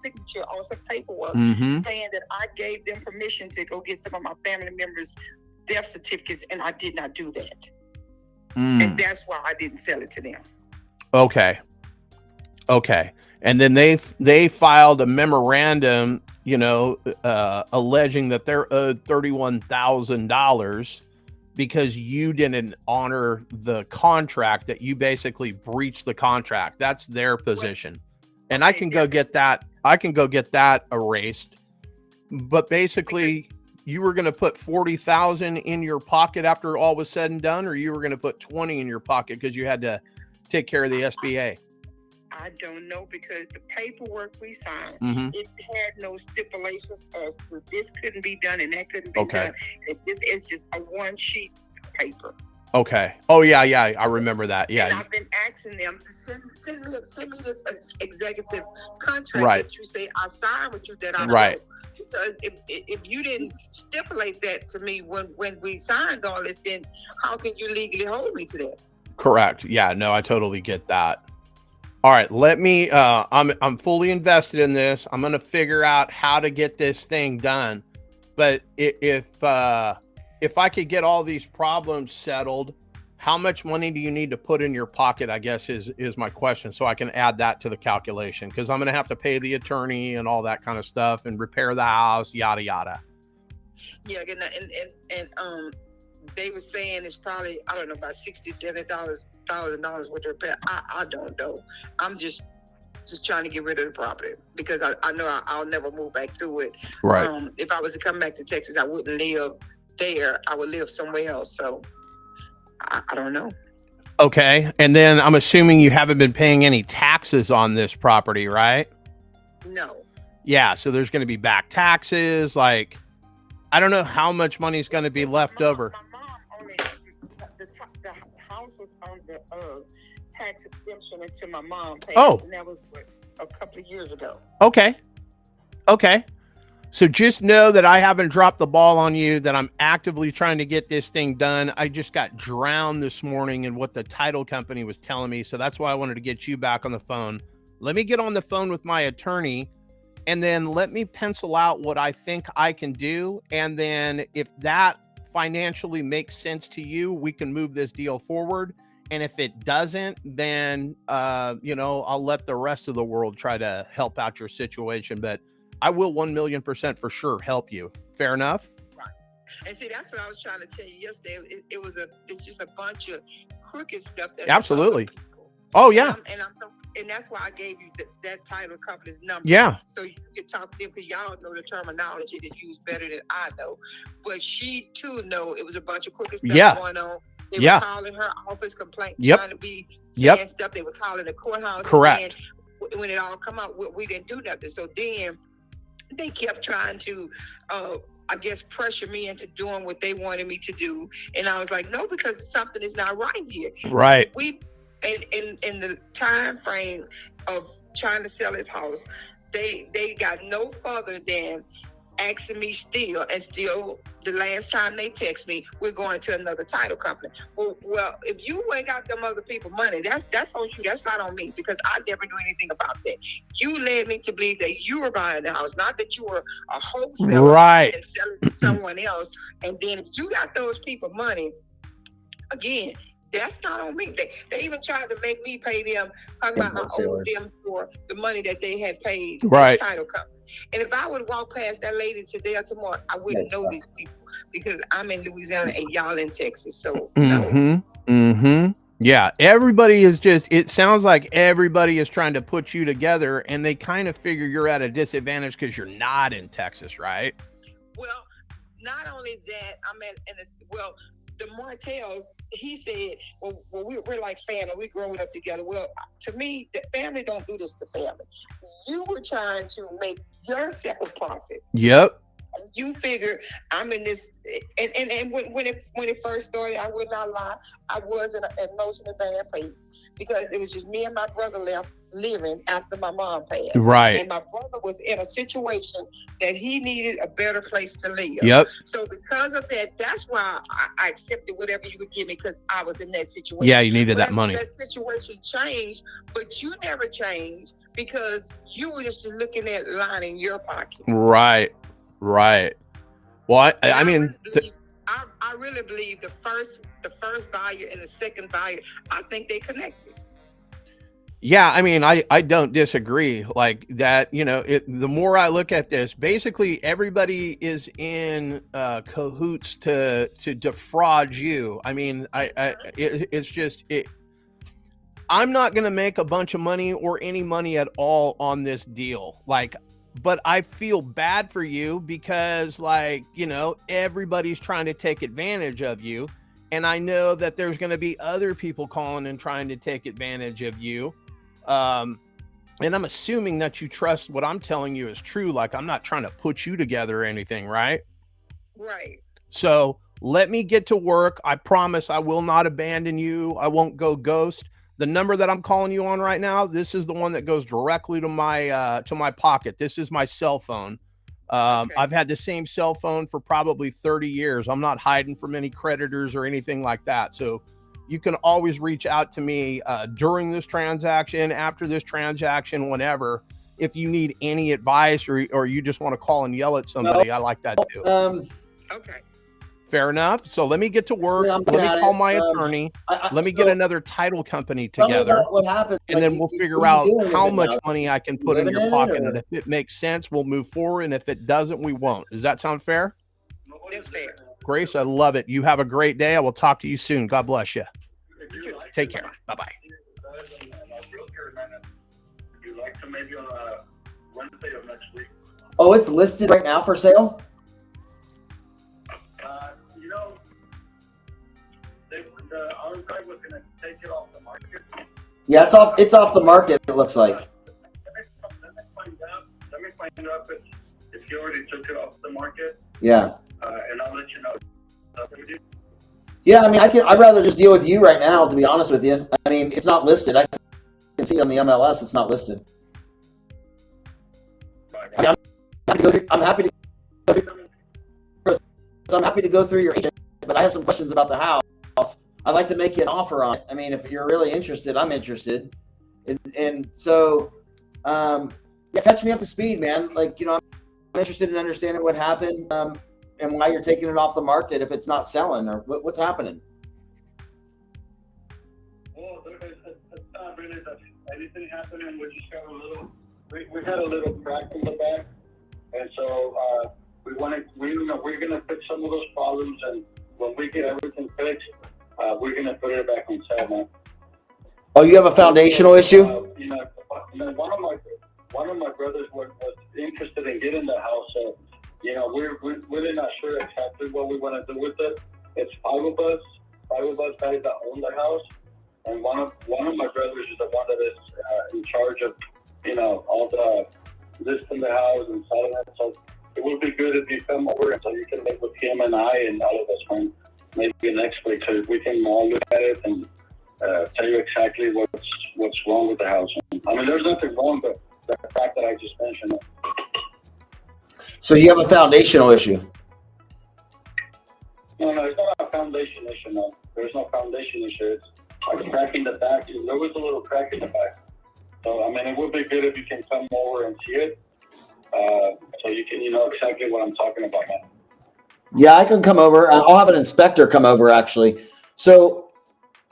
signature on some paperwork saying that I gave them permission to go get some of my family members' death certificates, and I did not do that. And that's why I didn't sell it to them. Okay. And then they filed a memorandum, alleging that they're owed $31,000 because you didn't honor the contract, that you basically breached the contract. That's their position. And I can go get that. I can go get that erased. But basically, you were going to put $40,000 in your pocket after all was said and done, or you were going to put $20,000 in your pocket because you had to take care of the SBA? I don't know, because the paperwork we signed, it had no stipulations as to this couldn't be done and that couldn't be done. This is just a one sheet paper. Okay. Oh yeah, I remember that. Yeah. And I've been asking them to send me this executive contract that you say I signed with you, that I wrote. Because if you didn't stipulate that to me when we signed all this, then how can you legally hold me to that? Correct. Yeah. No, I totally get that. All right. Let me. I'm fully invested in this. I'm going to figure out how to get this thing done. But if I could get all these problems settled, how much money do you need to put in your pocket, I guess is my question, so I can add that to the calculation, because I'm going to have to pay the attorney and all that kind of stuff and repair the house, yada, yada. Yeah, and they were saying it's probably, I don't know, about $60,000-$70,000 worth of repair. I don't know. I'm just trying to get rid of the property because I know I'll never move back to it. Right. If I was to come back to Texas, I wouldn't live there. I would live somewhere else. So I don't know. Okay. And then I'm assuming you haven't been paying any taxes on this property, right? No. Yeah. So there's going to be back taxes. Like, I don't know how much money is going to be left over. My mom only, the house was on the tax exemption until my mom passed. Oh. And that was a couple of years ago. Okay. Okay. So just know that I haven't dropped the ball on you, that I'm actively trying to get this thing done. I just got drowned this morning in what the title company was telling me. So that's why I wanted to get you back on the phone. Let me get on the phone with my attorney and then let me pencil out what I think I can do. And then if that financially makes sense to you, we can move this deal forward. And if it doesn't, then, I'll let the rest of the world try to help out your situation. But I will 1,000,000% for sure help you. Fair enough? Right. And see, that's what I was trying to tell you yesterday. It's just a bunch of crooked stuff. Absolutely. Oh, yeah. And that's why I gave you that title company's number. Yeah. So you can talk to them because y'all know the terminology that you use better than I know. But she too know it was a bunch of crooked stuff going on. They were calling her office complaint, trying to be saying stuff. They were calling the courthouse. Correct. And when it all come out, we didn't do nothing. So then they kept trying to, I guess, pressure me into doing what they wanted me to do. And I was like, no, because something is not right here. Right. In the time frame of trying to sell his house, they got no further than asking me still the last time they text me, we're going to another title company. Well, if you ain't got them other people money, that's on you. That's not on me because I never knew anything about that. You led me to believe that you were buying the house, not that you were a wholesaler and selling to someone else. And then if you got those people money, again, that's not on me. They even tried to make me pay them, talking about how I owed them for the money that they had paid the title company. And if I would walk past that lady today or tomorrow, I wouldn't know these people because I'm in Louisiana and y'all in Texas. So yeah, everybody is it sounds like everybody is trying to put you together and they kind of figure you're at a disadvantage because you're not in Texas, right? Well, not only that, the Martells, he said, well, we're like family. We're growing up together. Well, to me, the family don't do this to family. You were trying to make yourself a profit. Yep. You figure I'm in this, and when it first started, I would not lie, I was in an emotional bad place because it was just me and my brother left living after my mom passed. Right. And my brother was in a situation that he needed a better place to live. Yep. So because of that, that's why I accepted whatever you would give me because I was in that situation. Yeah, you needed that money. That situation changed, but you never changed because you were just looking at lining your pocket. Right. Right. Well, I mean, I really believe the first buyer and the second buyer, I think they connected. Yeah, I mean, I don't disagree like that. The more I look at this, basically everybody is in cahoots to defraud you. I mean, I'm not going to make a bunch of money or any money at all on this deal. But I feel bad for you because everybody's trying to take advantage of you. And I know that there's going to be other people calling and trying to take advantage of you. And I'm assuming that you trust what I'm telling you is true. Like, I'm not trying to put you together or anything, right? Right. So let me get to work. I promise I will not abandon you. I won't go ghost. The number that I'm calling you on right now, this is the one that goes directly to my pocket. This is my cell phone. Okay. I've had the same cell phone for probably 30 years. I'm not hiding from any creditors or anything like that. So you can always reach out to me during this transaction, after this transaction, whenever, if you need any advice or you just want to call and yell at somebody. I like that too. Okay. Fair enough. So let me get to work. Let me call my attorney. Let me get another title company together. What happened? And then we'll figure out how much money I can put in your pocket. And if it makes sense, we'll move forward. And if it doesn't, we won't. Does that sound fair? That's fair. Grace, I love it. You have a great day. I will talk to you soon. God bless you. Take care. Bye-bye. If you'd like to, maybe on Wednesday of next week. Oh, it's listed right now for sale? You know, the other guy was going to take it off the market. Yeah, it's off the market, it looks like. Let me find out if he already took it off the market. Yeah. And I'll let you know. Yeah, I mean, I'd rather just deal with you right now, to be honest with you. I mean, it's not listed. I can see on the MLS it's not listed. I'm happy to go through your agent, but I have some questions about the house. I'd like to make you an offer on it. I mean, if you're really interested, I'm interested. And so, yeah, catch me up to speed, man. Like, you know, I'm interested in understanding what happened and why you're taking it off the market if it's not selling, or what's happening. Well, it's not really that anything happening. We just got we had a little crack in the back, and so we're going to fix some of those problems, and when we get everything fixed, we're going to put it back on sale, man. Oh, you have a foundational issue? You know, one of my brothers was interested in getting the house, so you know, we're really not sure exactly what we want to do with it. It's five of us guys that own the house, and one of my brothers is the one that is in charge of, you know, all the listing the house and selling it. So it would be good if you come over so you can meet with him and I and all of us, man. Maybe next week, so we can all look at it and tell you exactly what's wrong with the house. I mean, there's nothing wrong, but the fact that I just mentioned it. So you have a foundational issue? No, it's not a foundation issue, no. There's no foundation issue. It's like a crack in the back. There was a little crack in the back. So, I mean, it would be good if you can come over and see it. So you can, you know exactly what I'm talking about, man. Yeah, I can come over. I'll have an inspector come over, actually. So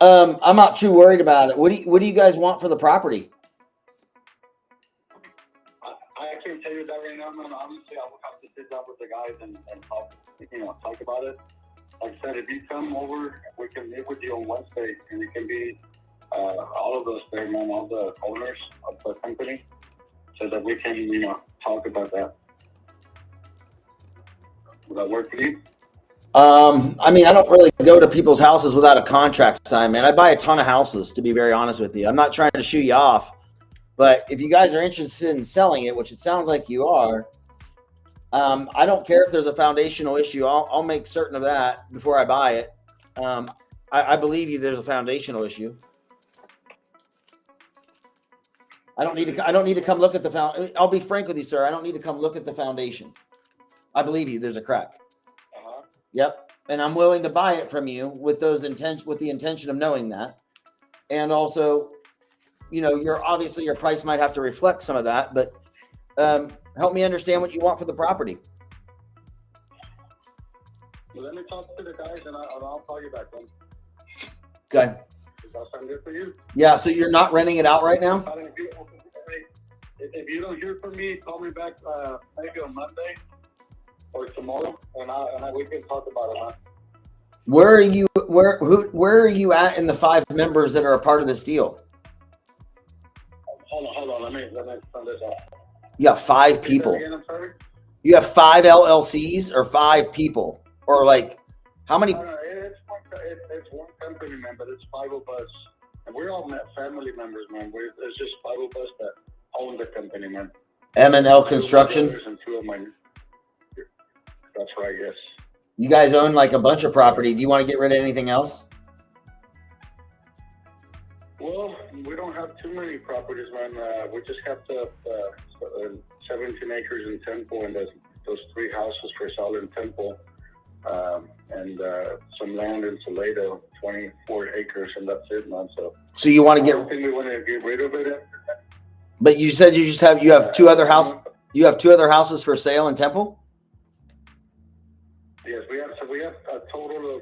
I'm not too worried about it. What do you guys want for the property? I can't tell you that right now, man. Obviously, I will have to sit down with the guys and talk about it. Like I said, if you come over, we can meet with you on Wednesday, and it can be all of us there, man, all the owners of the company, so that we can, you know, talk about that. Will that work for you? I mean, I don't really go to people's houses without a contract signed, man. I buy a ton of houses, to be very honest with you. I'm not trying to shoo you off, but if you guys are interested in selling it, which it sounds like you are, I don't care if there's a foundational issue. I'll make certain of that before I buy it. I believe you. There's a foundational issue. I don't need to come look at the foundation. I'll be frank with you, sir. I don't need to come look at the foundation. I believe you. There's a crack. Yep. And I'm willing to buy it from you with the intention of knowing that. And also, you know, your price might have to reflect some of that, but help me understand what you want for the property. Well, let me talk to the guys and I'll call you back then. Okay. Does that sound good for you? Yeah, so you're not renting it out right now? If you don't hear from me, call me back maybe on Monday or tomorrow, and we can talk about it, man. Where are you at in the 5 members that are a part of this deal? Hold on. Let me turn this off. You have 5 people. Again, I'm sorry? You have 5 LLCs or 5 people, or like how many? No, it's one company, man, but it's 5 of us, and we're all family members, man. It's just 5 of us that own the company, man. M&L Construction. And 2 of my. That's right. Yes. You guys own like a bunch of property. Do you want to get rid of anything else? Well, we don't have too many properties, man. We just have 17 acres in Temple, and those 3 houses for sale in Temple, and some land in Toledo, 24 acres, and that's it, man. So you want to get? I don't think we want to get rid of it. But you said you have 2 other houses. You have 2 other houses for sale in Temple. Yes, we have. So we have a total of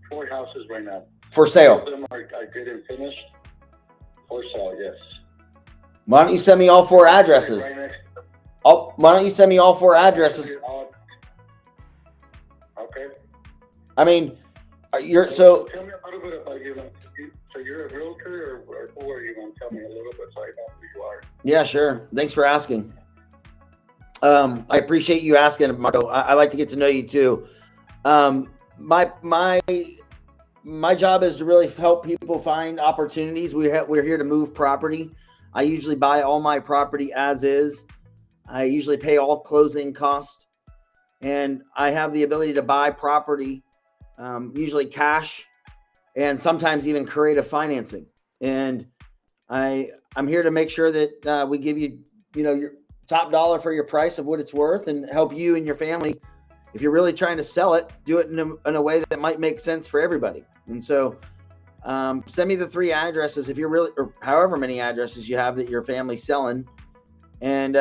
4 houses right now. For sale. 2 of them are good and finished. For sale, yes. Why don't you send me all 4 addresses? Right next Why don't you send me all 4 addresses? Okay, I mean, you're so. Tell me a little bit about you. So you're a realtor, or who are you? Going to tell me a little bit so I know who you are. Yeah, sure. Thanks for asking. I appreciate you asking, Marco. I like to get to know you too. My job is to really help people find opportunities. We're here to move property. I usually buy all my property as is. I usually pay all closing costs, and I have the ability to buy property, usually cash, and sometimes even creative financing. And I'm here to make sure that we give you, your top dollar for your price of what it's worth, and help you and your family. If you're really trying to sell it, do it in a way that might make sense for everybody. And so send me the 3 addresses if you're really, or however many addresses you have that your family's selling, and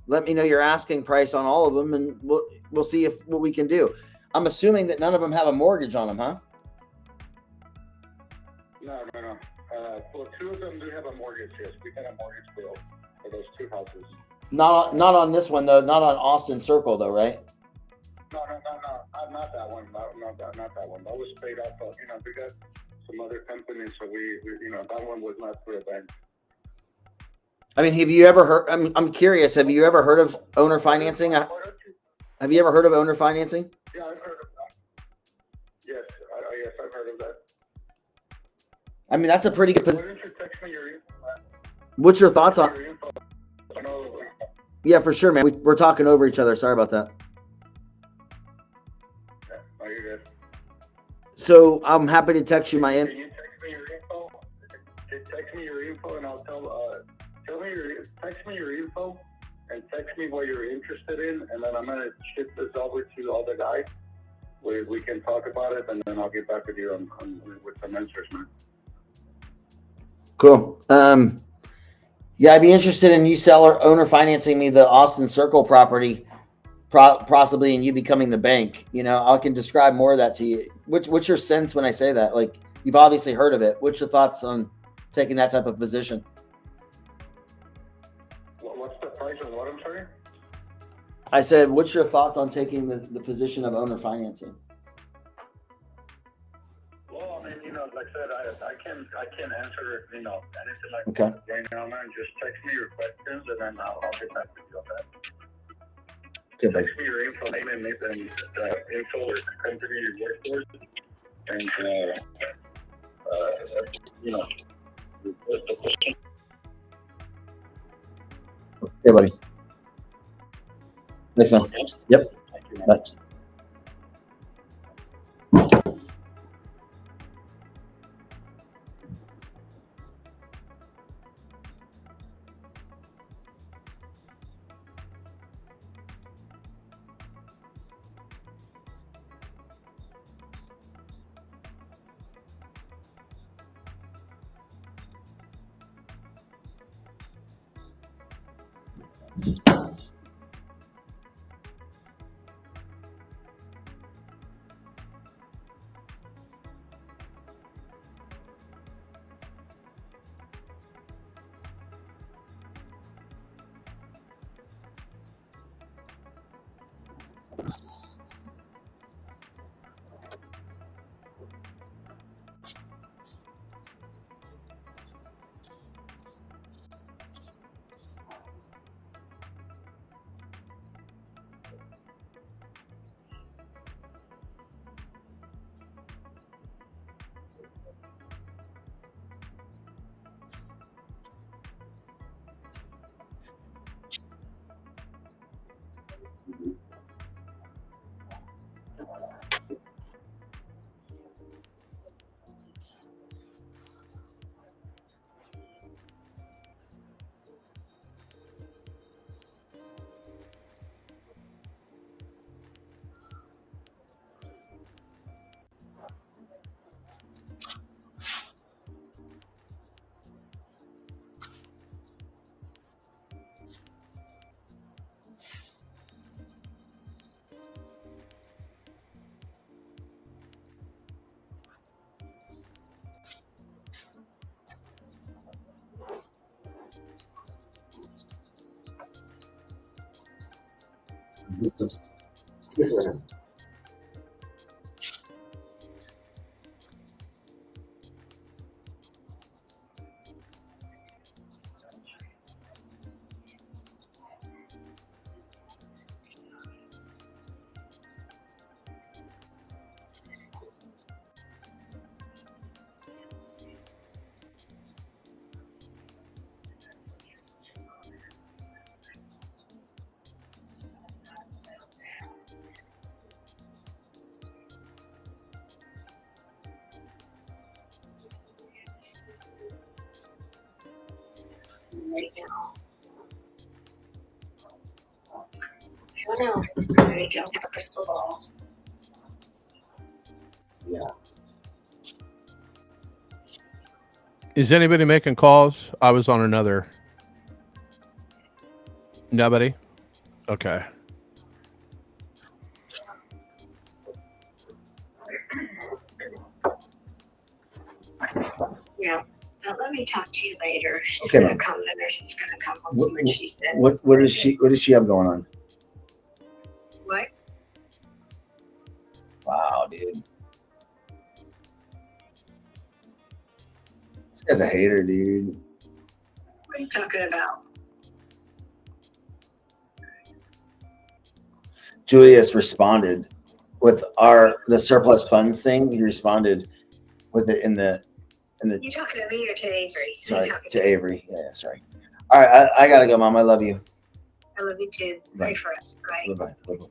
let me know your asking price on all of them, and we'll see what we can do. I'm assuming that none of them have a mortgage on them, huh? No. Well, 2 of them do have a mortgage. Yes, we had a mortgage bill for those 2 houses. Not on this one though. Not on Austin Circle though, right? No, not that one. Not that one. That was paid off. We got some other companies, so we that one was not through a bank. I mean, have you ever heard? I'm curious. Have you ever heard of owner financing? Have you ever heard of owner financing? Yeah, I've heard of that. Yes, I've heard of that. I mean, that's a pretty good Why position. don't you text me your info? What's your thoughts on? Your info. I know. Yeah, for sure, man. We're talking over each other. Sorry about that. Yeah, no, you're good. So I'm happy to text you my Can you text me your info? Text me your info, and I'll text me your info, and text me what you're interested in, and then I'm gonna ship this over to all the guys. We can talk about it, and then I'll get back with you with some answers, man. Cool. Yeah, I'd be interested in you owner financing me the Austin Circle property, possibly, and you becoming the bank. I can describe more of that to you. What's your sense when I say that? Like, you've obviously heard of it. What's your thoughts on taking that type of position? What's the price of what? I'm sorry? I said, what's your thoughts on taking the position of owner financing? Well, I mean, like I said, I can't answer, anything like Okay. that right now, man. Just text me your questions, and then I'll get back to you on that. Okay, buddy. Text me your info, name and info or the company you work for, and the question. Okay, buddy. Thanks, man. Yep. Thank you, man. Bye. right now. I don't know. I don't have a crystal ball. Yeah. Is anybody making calls? I was on another. Nobody? Okay. Yeah. Now let me talk to you later. She's Okay, gonna ma'am. come. The nurse is gonna come. We'll see what she says. What does she have going on? What? Wow, dude. This guy's a hater, dude. What are you talking about? Julius responded with the surplus funds thing. He responded with it in the. You talking to me or to Avery? Who you Sorry, talking to Avery. Yeah, sorry. All right, I gotta go, Mom. I love you. I love you too. Pray for us. Bye. Bye bye.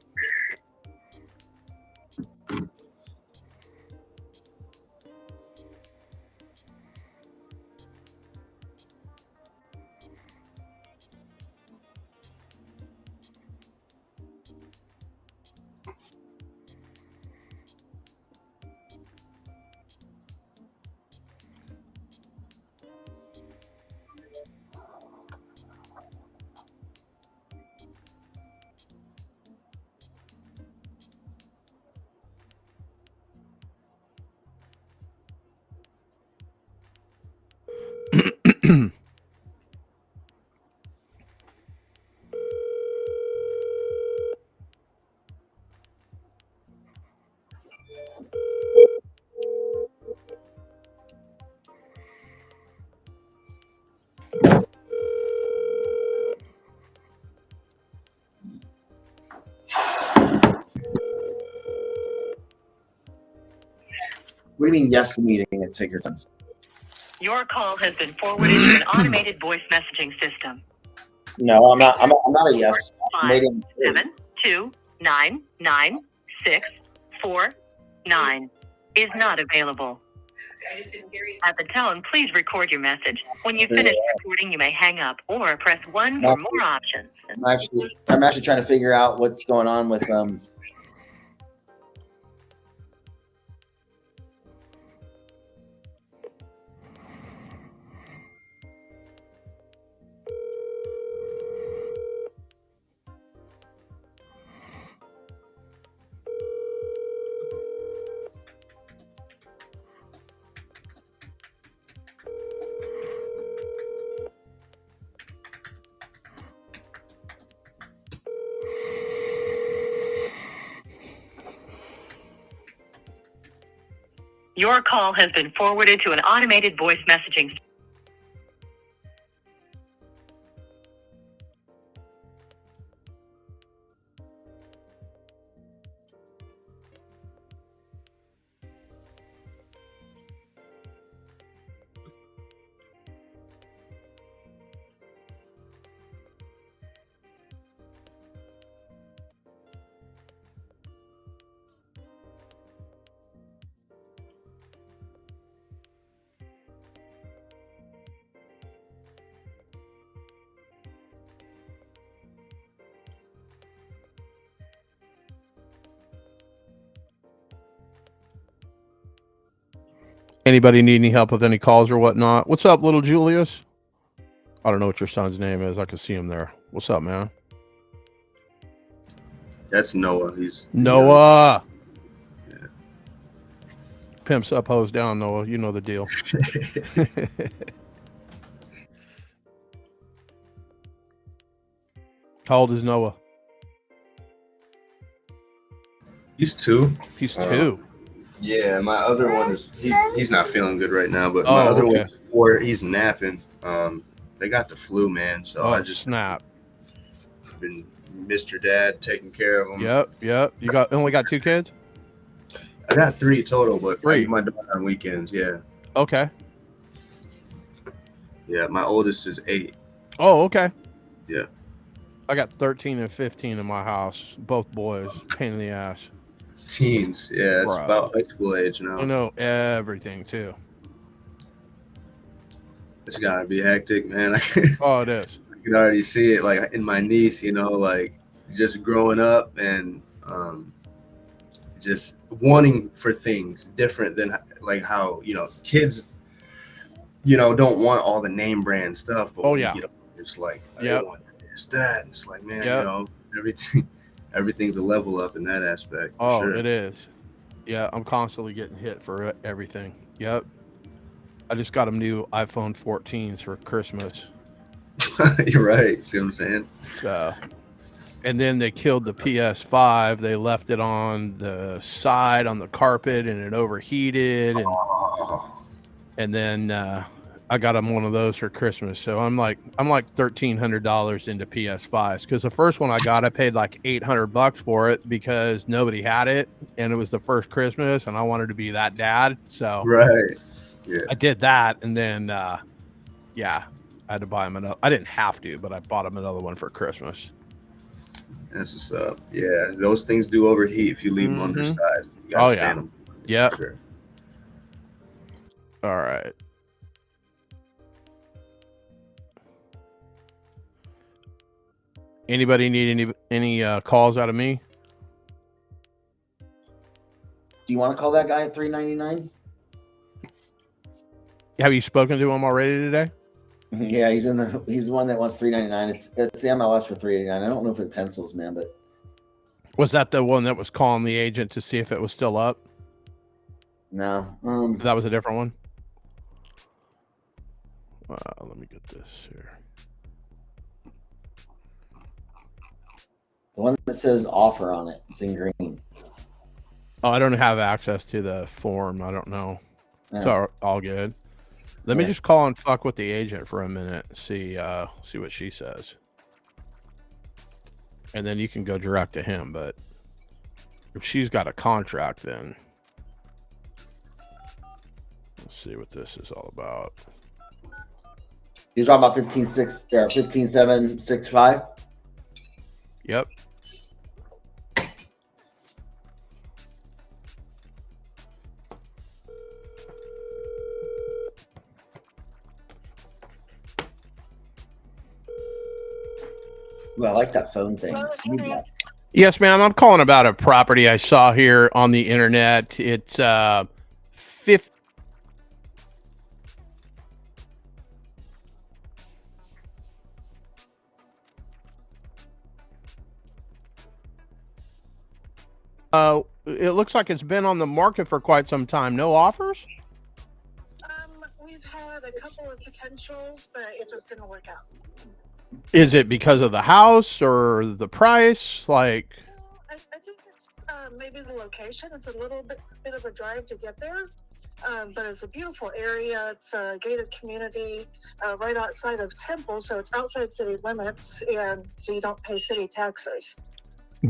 What do you mean, yes to meeting at Tiggerton's? Your call has been forwarded to an automated voice messaging system. No, I'm not. I'm not a yes. 5 7 2 9 9 6 4 9 is not available. At the tone, please record your message. When you finish recording, you may hang up or press 1 for more options. I'm actually trying to figure out what's going on with Your call has been forwarded to an automated voice messaging system. Anybody need any help with any calls or whatnot? What's up, little Julius? I don't know what your son's name is. I can see him there. What's up, man? That's Noah. He's Noah. Yeah. Pimps up, hose down, Noah. You know the deal. How old is Noah? He's 2. He's 2. Yeah, my other one is he's not feeling good right now, but my other one's 4. He's napping. They got the flu, man. So I just snap. Been Mr. Dad taking care of him. Yep. You only got 2 kids? I got 3 total, but 3. I get my daughter on weekends. Yeah. Okay. Yeah, my oldest is 8. Oh, okay. Yeah. I got 13 and 15 in my house. Both boys. Pain in the ass. Teens. Yeah, it's about high school age now. I know everything too. It's gotta be hectic, man. I can Oh, it is. already see it, like in my niece, you know, like just growing up and just wanting for things different than like how, you know, kids, you know, don't want all the name brand stuff, but Oh, when yeah. you get up, it's like, I Yep. want this, that. And it's like, man, Yep. you know, everything's a level up in that aspect. For Oh, sure. it is. Yeah, I'm constantly getting hit for everything. Yep. I just got them new iPhone 14s for Christmas. You're right. See what I'm saying? So, and then they killed the PS5. They left it on the side on the carpet, and it overheated. And then I got them one of those for Christmas. So I'm like $1,300 into PS5s because the first one I got, I paid like $800 for it because nobody had it, and it was the first Christmas, and I wanted to be that dad. So Right. Yeah. I did that, and then yeah, I had to buy him another. I didn't have to, but I bought him another one for Christmas. That's what's up. Yeah, those things do overheat if you leave them undersized. You gotta stand them. Yeah. Sure. All right. Anybody need any calls out of me? Do you want to call that guy at $3.99? Have you spoken to him already today? Yeah, he's the one that wants $3.99. It's the MLS for $3.89. I don't know if it pencils, man, but Was that the one that was calling the agent to see if it was still up? no. That was a different one. Let me get this here. The one that says offer on it, it's in green. Oh, I don't have access to the form. I don't know. Yeah. It's all good. Let me just call and fuck with the agent for a minute. See what she says. And then you can go direct to him. But if she's got a contract, then let's see what this is all about. You're talking about 15.6 or 15.765? Yep. Well, I like that phone thing. Yes, ma'am. I'm calling about a property I saw here on the internet. It's 50. It looks like it's been on the market for quite some time. No offers? We've had a couple of potentials, but it just didn't work out. Is it because of the house or the price? Like, I think it's maybe the location. It's a little bit of a drive to get there, but it's a beautiful area. It's a gated community right outside of Temple, so it's outside city limits, and so you don't pay city taxes.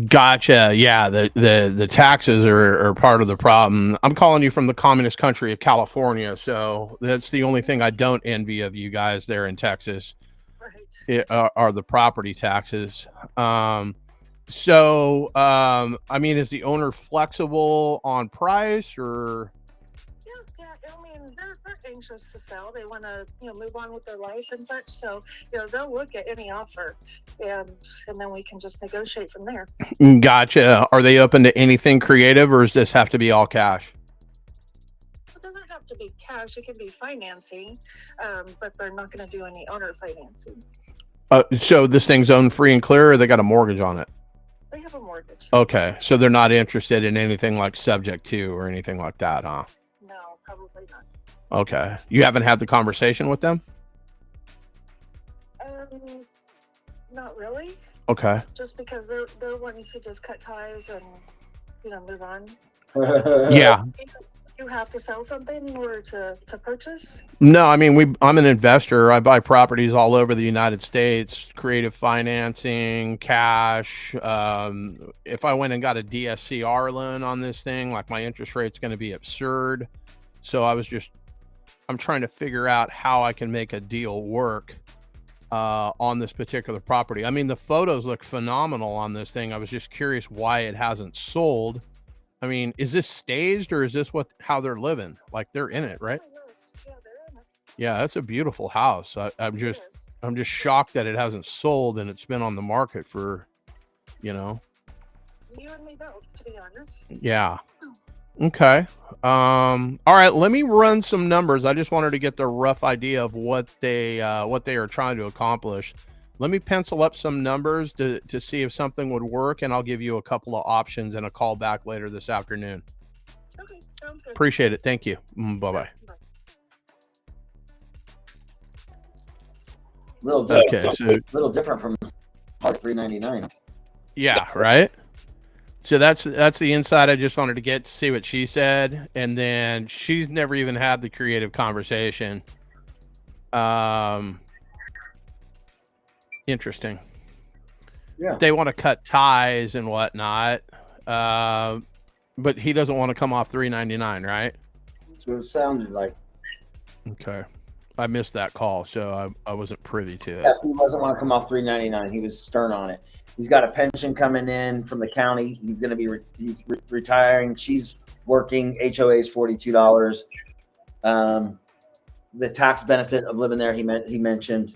gotcha. Yeah, the taxes are part of the problem. I'm calling you from the communist country of California, so that's the only thing I don't envy of you guys there in Texas. Are the property taxes. I mean, is the owner flexible on price or? Yeah. I mean, they're anxious to sell. They want to, move on with their life and such. So, they'll look at any offer, and then we can just negotiate from there. Gotcha. Are they open to anything creative, or does this have to be all cash? It doesn't have to be cash. It can be financing, but they're not going to do any owner financing. So this thing's owned free and clear, or they got a mortgage on it? They have a mortgage. Okay, so they're not interested in anything like subject to or anything like that, huh? No, probably not. Okay. You haven't had the conversation with them? Not really. Okay. Just because they're wanting to just cut ties and, move on. Yeah. You have to sell something in order to purchase? No, I mean, I'm an investor. I buy properties all over the United States, creative financing, cash. If I went and got a DSCR loan on this thing, like my interest rate's going to be absurd. So I'm trying to figure out how I can make a deal work on this particular property. I mean, the photos look phenomenal on this thing. I was just curious why it hasn't sold. I mean, is this staged or is this how they're living? Like they're in it, right? Yeah, they're in it. Yeah, that's a beautiful house. I'm just shocked that it hasn't sold and it's been on the market for, you know. You and me both, to be honest. Yeah. Okay. All right, let me run some numbers. I just wanted to get the rough idea of what they are trying to accomplish. Let me pencil up some numbers to see if something would work, and I'll give you a couple of options and a call back later this afternoon. Okay, sounds good. Appreciate it. Thank you. Bye-bye. Little different from Part 399. Yeah, right. So that's the insight I just wanted to get to see what she said, and then she's never even had the creative conversation. Interesting. Yeah. They want to cut ties and whatnot, but he doesn't want to come off $399, right? That's what it sounded like. Okay. I missed that call, so I wasn't privy to it. Yes, he doesn't want to come off $399. He was stern on it. He's got a pension coming in from the county. He's going to be retiring. She's working. HOA is $42. The tax benefit of living there, he mentioned.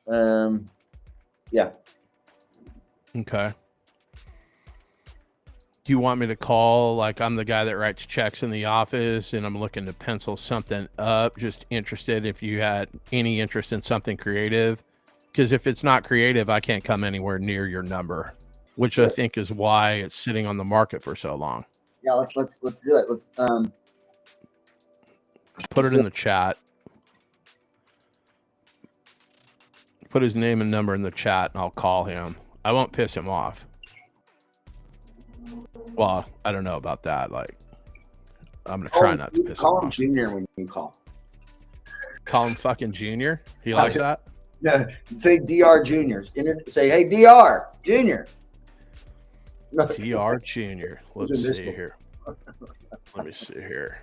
Yeah. Okay. Do you want me to call? Like, I'm the guy that writes checks in the office, and I'm looking to pencil something up. Just interested if you had any interest in something creative. Because if it's not creative, I can't come anywhere near your number, which Sure. I think is why it's sitting on the market for so long. Yeah, let's do it. Let's put it in the chat. Put his name and number in the chat, and I'll call him. I won't piss him off. Well, I don't know about that. Like, I'm gonna try not to piss him call him off. Junior when you call. Call him fucking Junior. He likes that. Yeah, say DR Junior. Say, hey, DR Junior. DR Junior. Let's see here. Let me see here.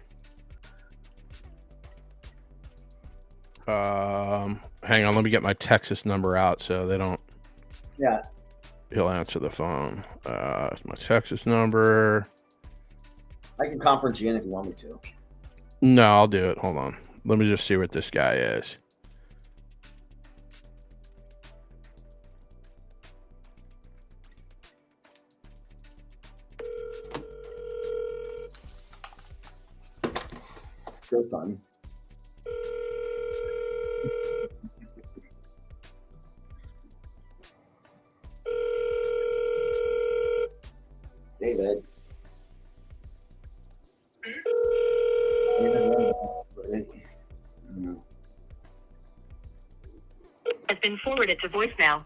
Hang on. Let me get my Texas number out so they don't. Yeah. He'll answer the phone. My Texas number. I can conference you in if you want me to. No, I'll do it. Hold on. Let me just see what this guy is. So fun. David. Has been forwarded to voicemail.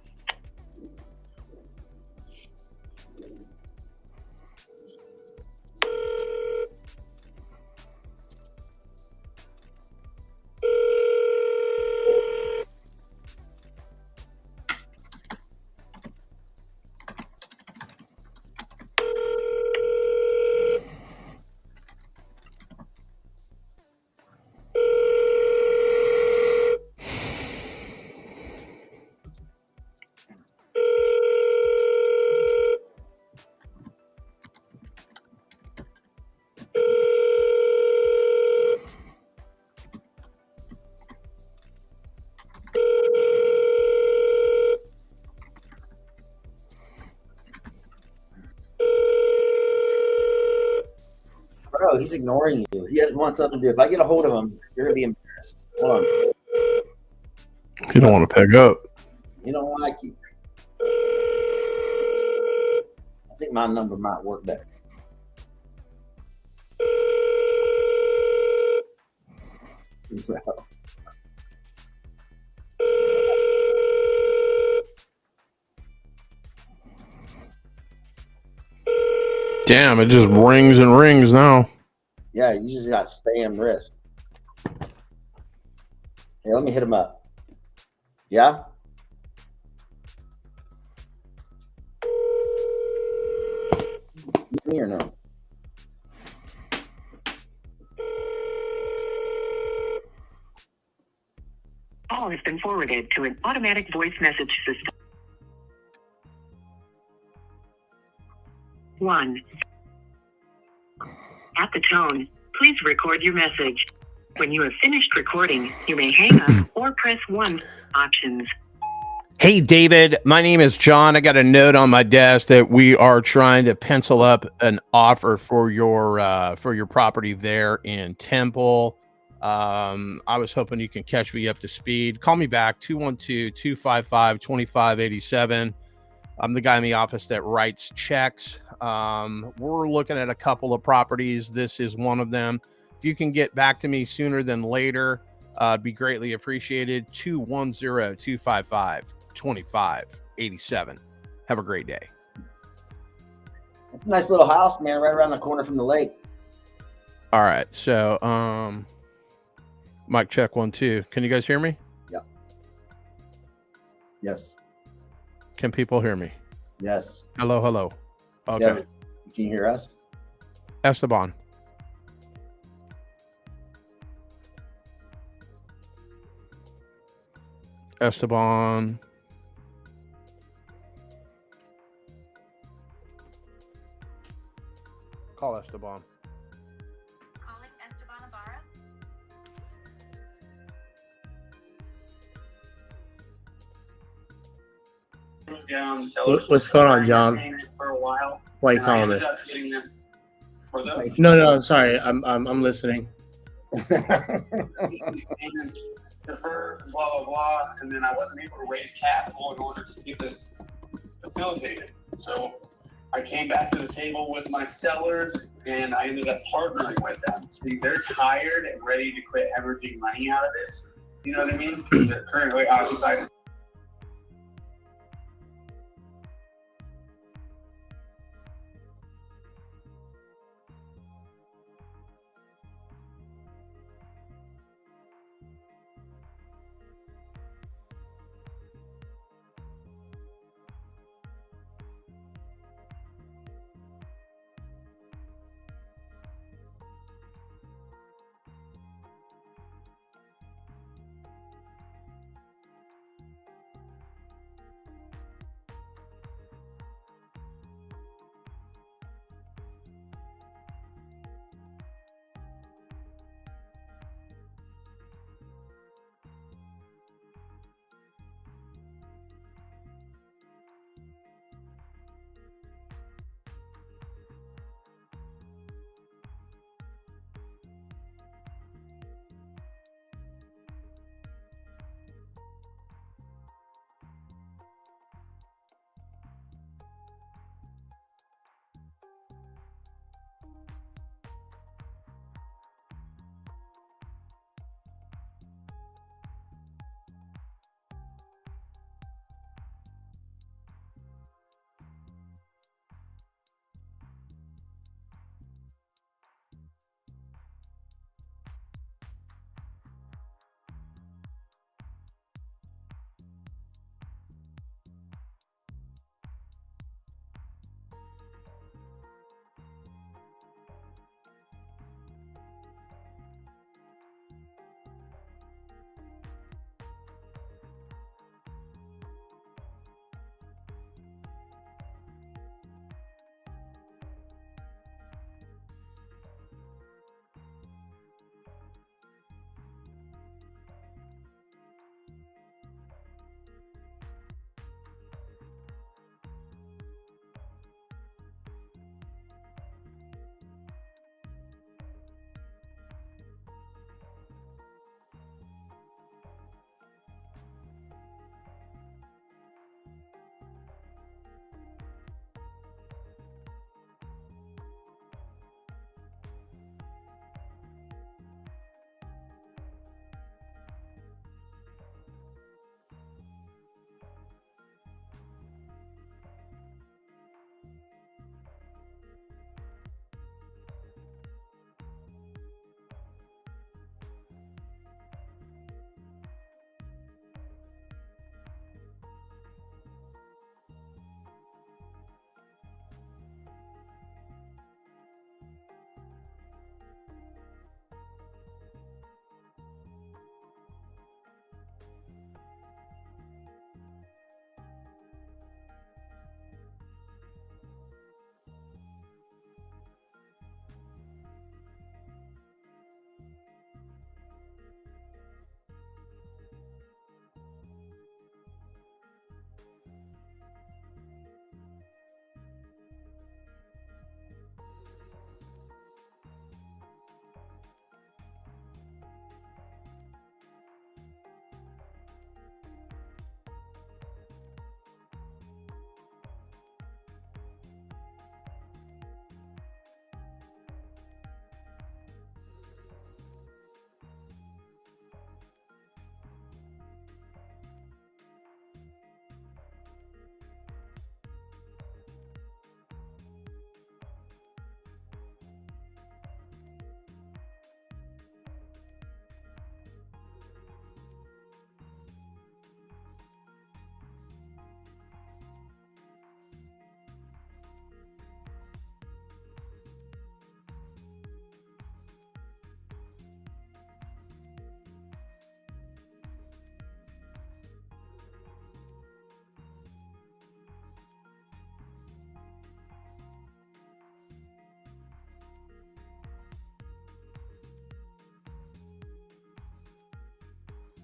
Bro, he's ignoring you. He wants nothing to do. If I get a hold of him, you're gonna be embarrassed. Hold on. You don't want to pick up. You don't like you. I think my number might work better. Bro. Damn, it just rings and rings now. Yeah, you just got spam wrist. Hey, let me hit him up. Yeah? Me or no? Call has been forwarded to an automatic voice message system. 1. At the tone, please record your message. When you have finished recording, you may hang up or press 1. Options. Hey, David, my name is John. I got a note on my desk that we are trying to pencil up an offer for your property there in Temple. I was hoping you can catch me up to speed. Call me back, 212-255-2587. I'm the guy in the office that writes checks. We're looking at a couple of properties. This is one of them. If you can get back to me sooner than later, be greatly appreciated. 210-255-2587. Have a great day. It's a nice little house, man, right around the corner from the lake. All right. So, mic check 1, 2. Can you guys hear me? Yep. Yes. Can people hear me? Yes. Hello, hello. Okay. Yeah, can you hear us? Esteban. Esteban. Call Esteban. Calling Esteban Ibarra. What's going on, John? For a while. Why you calling me? No, sorry. I'm listening. Deferred, blah blah blah, and then I wasn't able to raise capital in order to get this facilitated. So I came back to the table with my sellers, and I ended up partnering with them. See, they're tired and ready to quit hemorrhaging money out of this. You know what I mean? Because they're currently occupied.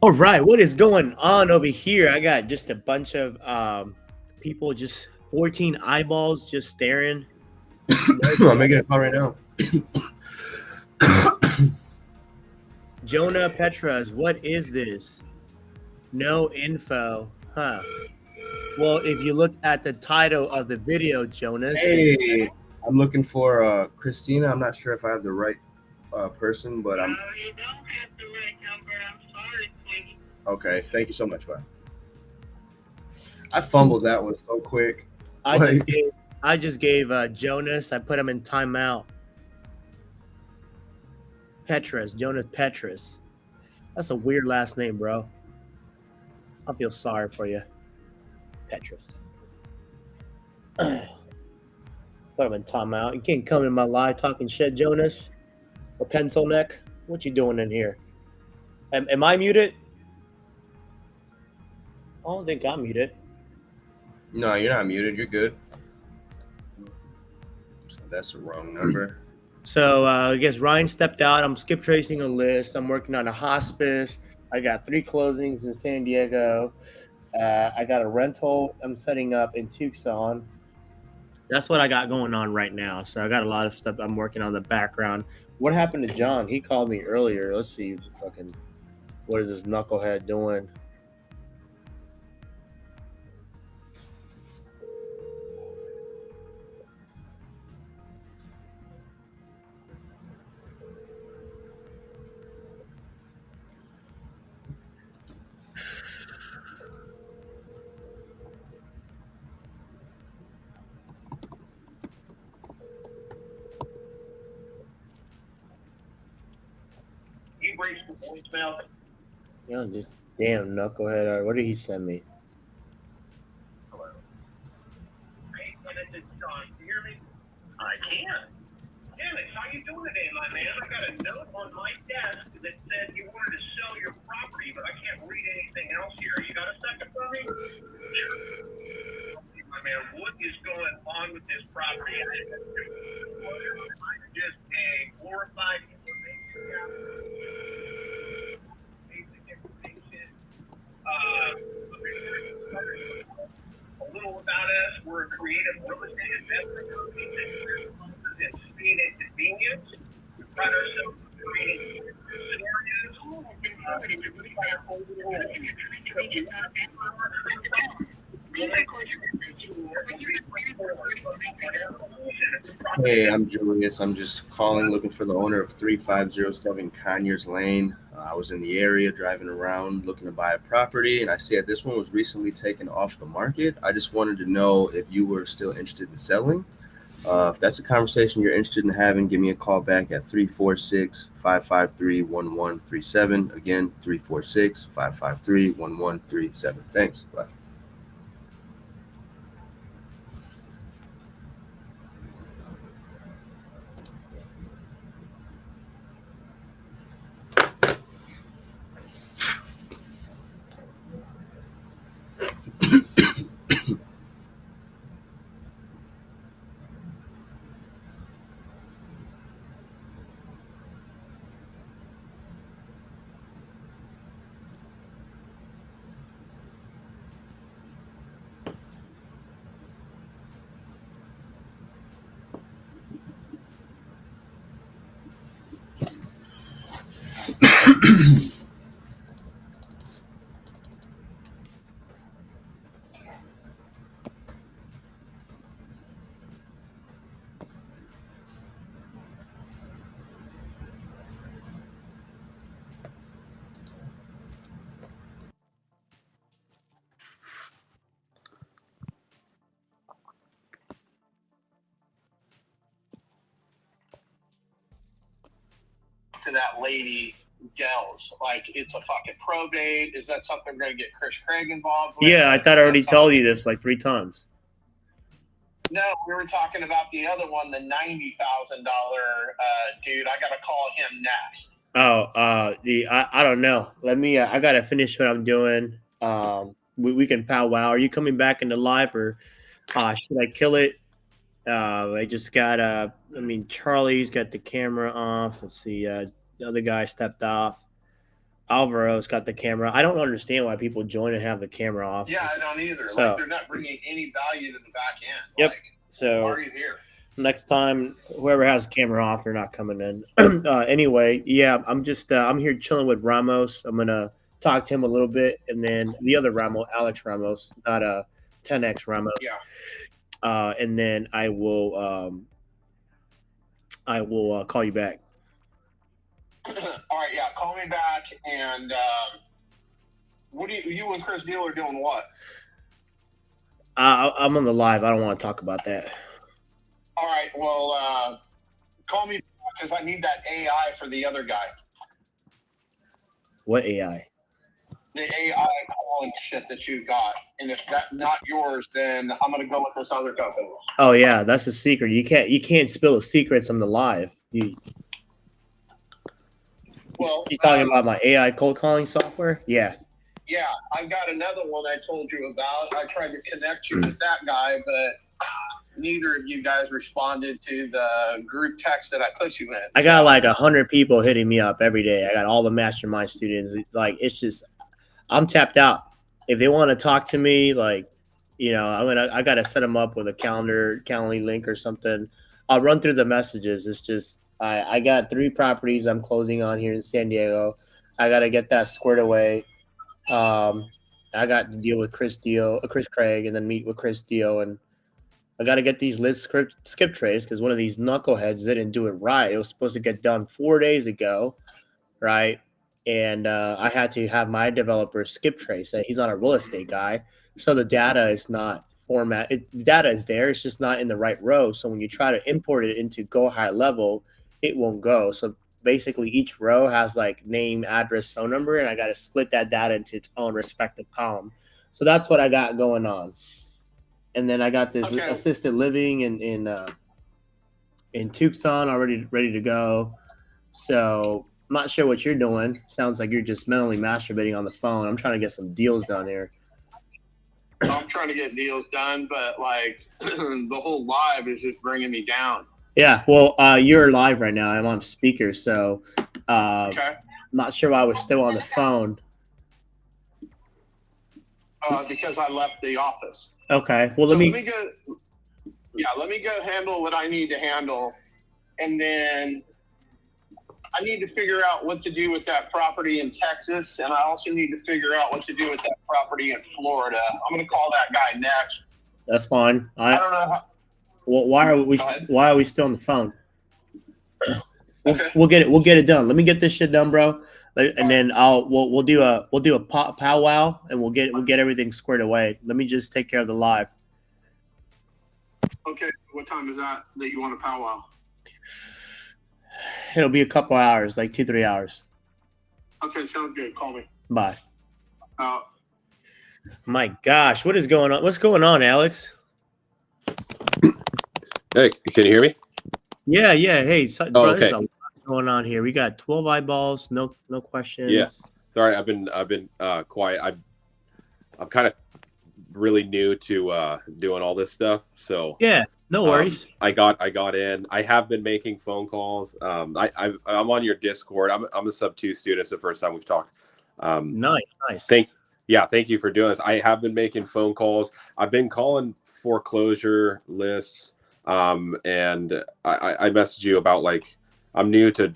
All right, what is going on over here? I got just a bunch of people, just 14 eyeballs just staring. I'm making a call right now. Jonah Petras, what is this? No info. Huh. Well, if you look at the title of the video, Jonas. Hey, I'm looking for Christina. I'm not sure if I have the right person, but I'm. No, you don't have the right number. I'm sorry, please. Okay, thank you so much, bye. I fumbled that one so quick. I just gave Jonas. I put him in timeout. Petras, Jonas Petras. That's a weird last name, bro. I feel sorry for you, Petras. Put him in timeout. You can't come in my live talking shit, Jonas. Or pencil neck. What you doing in here? Am I muted? I don't think I'm muted. No, you're not muted. You're good. That's the wrong number. So I guess Ryan stepped out. I'm skip tracing a list. I'm working on a hospice. I got 3 closings in San Diego. I got a rental I'm setting up in Tucson. That's what I got going on right now. So I got a lot of stuff I'm working on in the background. What happened to John? He called me earlier. Let's see. Fucking, what is this knucklehead doing? You raised the voicemail. You know, just damn knucklehead. All right, what did he send me? Hello. Hey, this is John. You hear me? I can. Damn it, how you doing today, my man? I got a note on my desk that said you wanted to sell your property, but I can't read anything else here. You got a second for me? Sure. My man, what is going on with this property? I'm just a glorified information guy. Basic information. A little about us. We're a creative real estate investment company that specializes in speed and convenience. We pride ourselves on creating Hey, I'm Julius. I'm just calling, looking for the owner of 3507 Conyers Lane. I was in the area driving around looking to buy a property, and I see that this one was recently taken off the market. I just wanted to know if you were still interested in selling. If that's a conversation you're interested in having, give me a call back at 346-553-1137. Again, 346-553-1137. Thanks. Bye. To that lady Dells, like it's a fucking probate. Is that something we're gonna get Chris Craig involved with? Yeah, I thought I already told you this like 3 times. No, we were talking about the other one, the $90,000 dude. I gotta call him next. Oh, I don't know. Let me. I gotta finish what I'm doing. We can powwow. Are you coming back into live, or should I kill it? I just got I mean, Charlie's got the camera off. Let's see. The other guy stepped off. Alvaro's got the camera. I don't understand why people join and have the camera off. Yeah, I don't either. So- Like they're not bringing any value to the back end. Yep. Like, So why are you here? next time, whoever has the camera off, they're not coming in. Anyway, yeah, I'm just I'm here chilling with Ramos. I'm gonna talk to him a little bit, and then the other Ramos, Alex Ramos, not 10x Ramos. Yeah. And then I will call you back. All right, yeah, call me back. And what do you and Chris Deal are doing? What? I'm on the live. I don't want to talk about that. All right, well, call me because I need that AI for the other guy. What AI? The AI calling shit that you got, and if that's not yours, then I'm gonna go with this other company. Oh yeah, that's a secret. You can't spill the secrets on the live. Well, You talking about my AI cold calling software? Yeah. yeah, I've got another one I told you about. I tried to connect you with that guy, but neither of you guys responded to the group text that I put you in. I got like 100 people hitting me up every day. I got all the mastermind students. Like it's just, I'm tapped out. If they want to talk to me, like, you know, I gotta set them up with a Calendly link or something. I'll run through the messages. It's just I got 3 properties I'm closing on here in San Diego. I gotta get that squared away. I got to deal with Chris Craig, and then meet with Chris Dio, and I got to get these list skip trays because one of these knuckleheads didn't do it right. It was supposed to get done 4 days ago, right? And I had to have my developer skip trace it. He's not a real estate guy, so the data is not the data is there. It's just not in the right row. So when you try to import it into Go High Level, it won't go. So basically, each row has like name, address, phone number, and I got to split that data into its own respective column. So that's what I got going on. And then I got this assisted living in Tucson already ready to go. So I'm not sure what you're doing. Sounds like you're just mentally masturbating on the phone. I'm trying to get some deals done here. I'm trying to get deals done, but like the whole live is just bringing me down. Yeah, well, you're live right now. I'm on speaker, so not sure why I was still on the phone. Because I left the office. Okay, well, let me go. Yeah, let me go handle what I need to handle, and then I need to figure out what to do with that property in Texas, and I also need to figure out what to do with that property in Florida. I'm going to call that guy next. That's fine. I don't know how. Well, why are we still on the phone? We'll get it done. Let me get this shit done, bro. And then we'll do a powwow, and we'll get everything squared away. Let me just take care of the live. Okay, what time is that you want to powwow? It'll be a couple hours, like 2-3 hours. Okay, sounds good. Call me. Bye. My gosh, what is going on? What's going on, Alex? Hey, can you hear me? Yeah. Hey, Oh, bro, okay. there's a lot going on here. We got 12 eyeballs, no questions. Yeah. Sorry, I've been quiet. I'm kind of really new to doing all this stuff, so yeah, no worries. I got in. I have been making phone calls. I'm on your Discord. I'm a sub 2 student. It's the first time we've talked. Nice. Thank you for doing this. I have been making phone calls. I've been calling foreclosure lists. And I messaged you about like I'm new to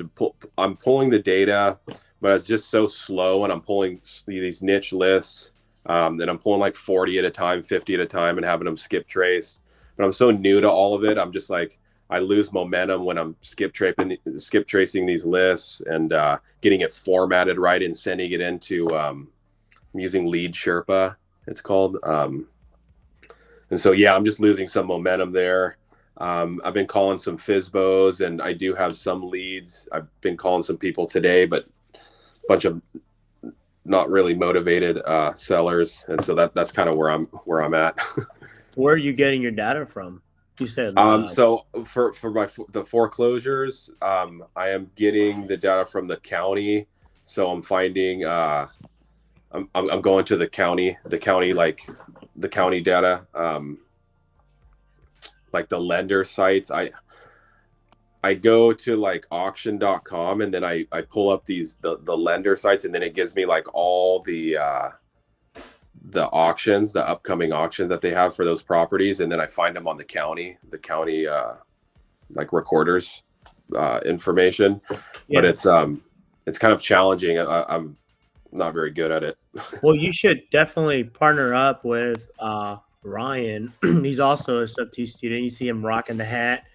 I'm pulling the data, but it's just so slow, and I'm pulling these niche lists, and I'm pulling like 40 at a time, 50 at a time, and having them skip traced. But I'm so new to all of it. I'm just like I lose momentum when I'm skip tracing these lists and getting it formatted right and sending it into I'm using Lead Sherpa, it's called. And so yeah, I'm just losing some momentum there. I've been calling some FSBOs, and I do have some leads. I've been calling some people today, but a bunch of not really motivated sellers, and so that's kind of where I'm at. Where are you getting your data from? You said so for the foreclosures, I am getting the data from the county. So I'm finding I'm going to the county like the county data. Like the lender sites, I go to like auction.com and then I pull up the lender sites, and then it gives me like all the auctions, the upcoming auctions that they have for those properties, and then I find them on the county like recorders information. Yeah. But it's kind of challenging. I'm not very good at it. Well, you should definitely partner up with Ryan. He's also a sub-2 student. You see him rocking the hat.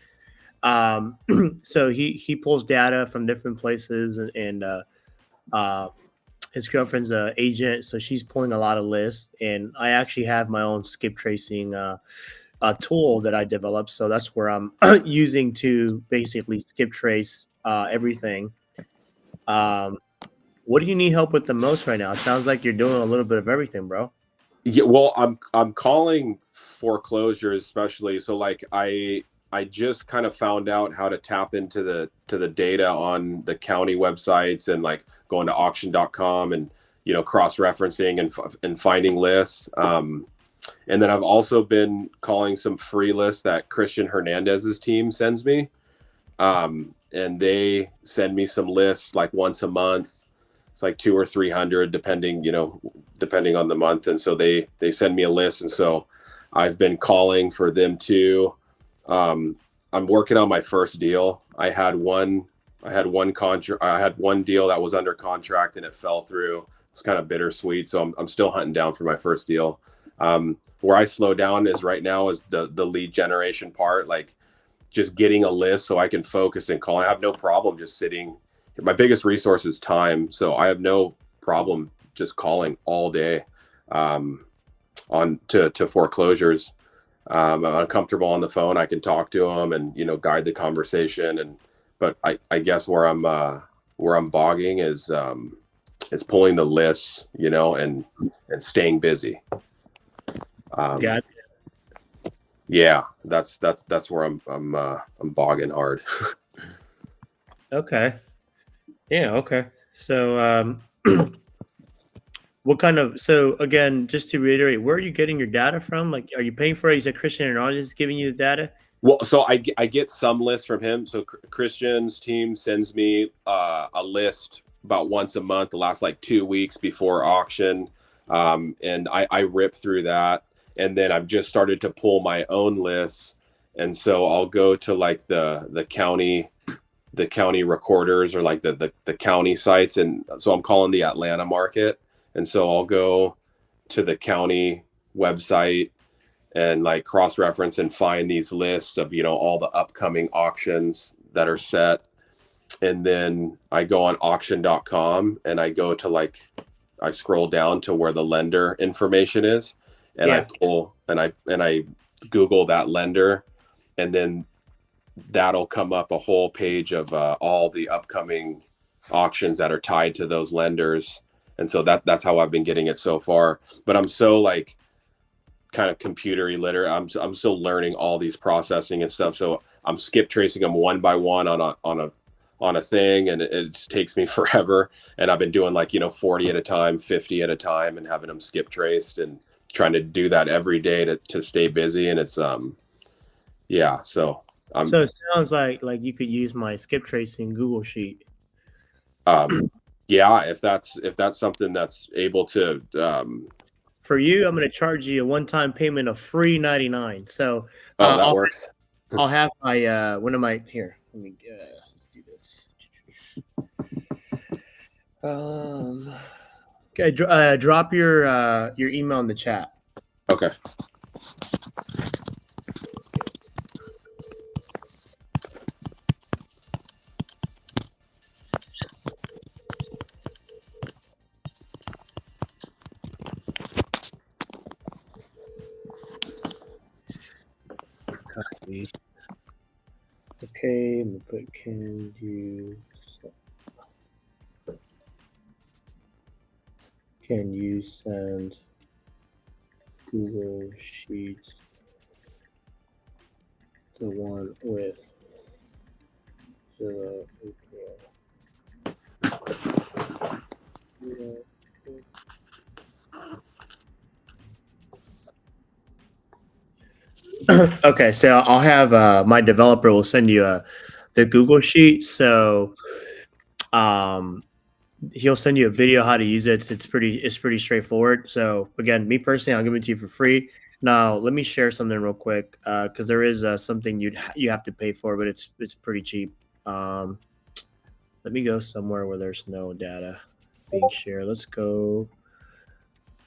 So he pulls data from different places, and his girlfriend's an agent, so she's pulling a lot of lists. And I actually have my own skip tracing tool that I developed, so that's where I'm using to basically skip trace everything. What do you need help with the most right now? It sounds like you're doing a little bit of everything, bro. Yeah, well, I'm calling foreclosures especially. So like I just kind of found out how to tap into the data on the county websites, and like going to auction.com and cross-referencing and finding lists. And then I've also been calling some free lists that Christian Hernandez's team sends me. And they send me some lists like once a month. It's like 200 or 300 depending on the month. And so they send me a list. And so I've been calling for them too. I'm working on my first deal. I had one contract. I had one deal that was under contract and it fell through. It's kind of bittersweet. So I'm still hunting down for my first deal. Where I slow down is right now is the lead generation part, like just getting a list so I can focus and call. I have no problem just sitting. My biggest resource is time. So I have no problem just calling all day on to foreclosures. I'm comfortable on the phone. I can talk to them and guide the conversation. But I guess where I'm bogging is it's pulling the lists, and staying busy. Yeah, that's where I'm bogging hard. Okay. Yeah. Okay. So, what kind of? So again, just to reiterate, where are you getting your data from? Like, are you paying for it? Is it Christian Hernandez giving you the data? Well, so I get some lists from him. So Christian's team sends me a list about once a month, the last like 2 weeks before auction, and I rip through that. And then I've just started to pull my own lists, and so I'll go to like the county recorders or like the county sites, and so I'm calling the Atlanta market, and so I'll go to the county website and like cross-reference and find these lists of all the upcoming auctions that are set, and then I go on auction.com and I go to I scroll down to where the lender information is. And I pull and I Google that lender, and then that'll come up a whole page of all the upcoming auctions that are tied to those lenders. And so that's how I've been getting it so far. But I'm so like kind of computer illiterate. I'm still learning all these processing and stuff. So I'm skip tracing them one by one on a thing, and it takes me forever. And I've been doing 40 at a time, 50 at a time, and having them skip traced and trying to do that every day to stay busy. And it's so it sounds like you could use my skip tracing Google sheet. Yeah, if that's something that's able to for you, I'm going to charge you a one-time payment of free $99. So that works. I'll have my one of my here. Let me let's do this. Okay, drop your email in the chat. Okay. Copy. Okay, I'm gonna put can you send Google Sheets, the one with 0 April. Okay, so I'll have my developer will send you the Google sheet. So he'll send you a video how to use it. It's pretty straightforward. So again, me personally, I'll give it to you for free. Now let me share something real quick because there is something you have to pay for, but it's pretty cheap. Let me go somewhere where there's no data being shared. Let's go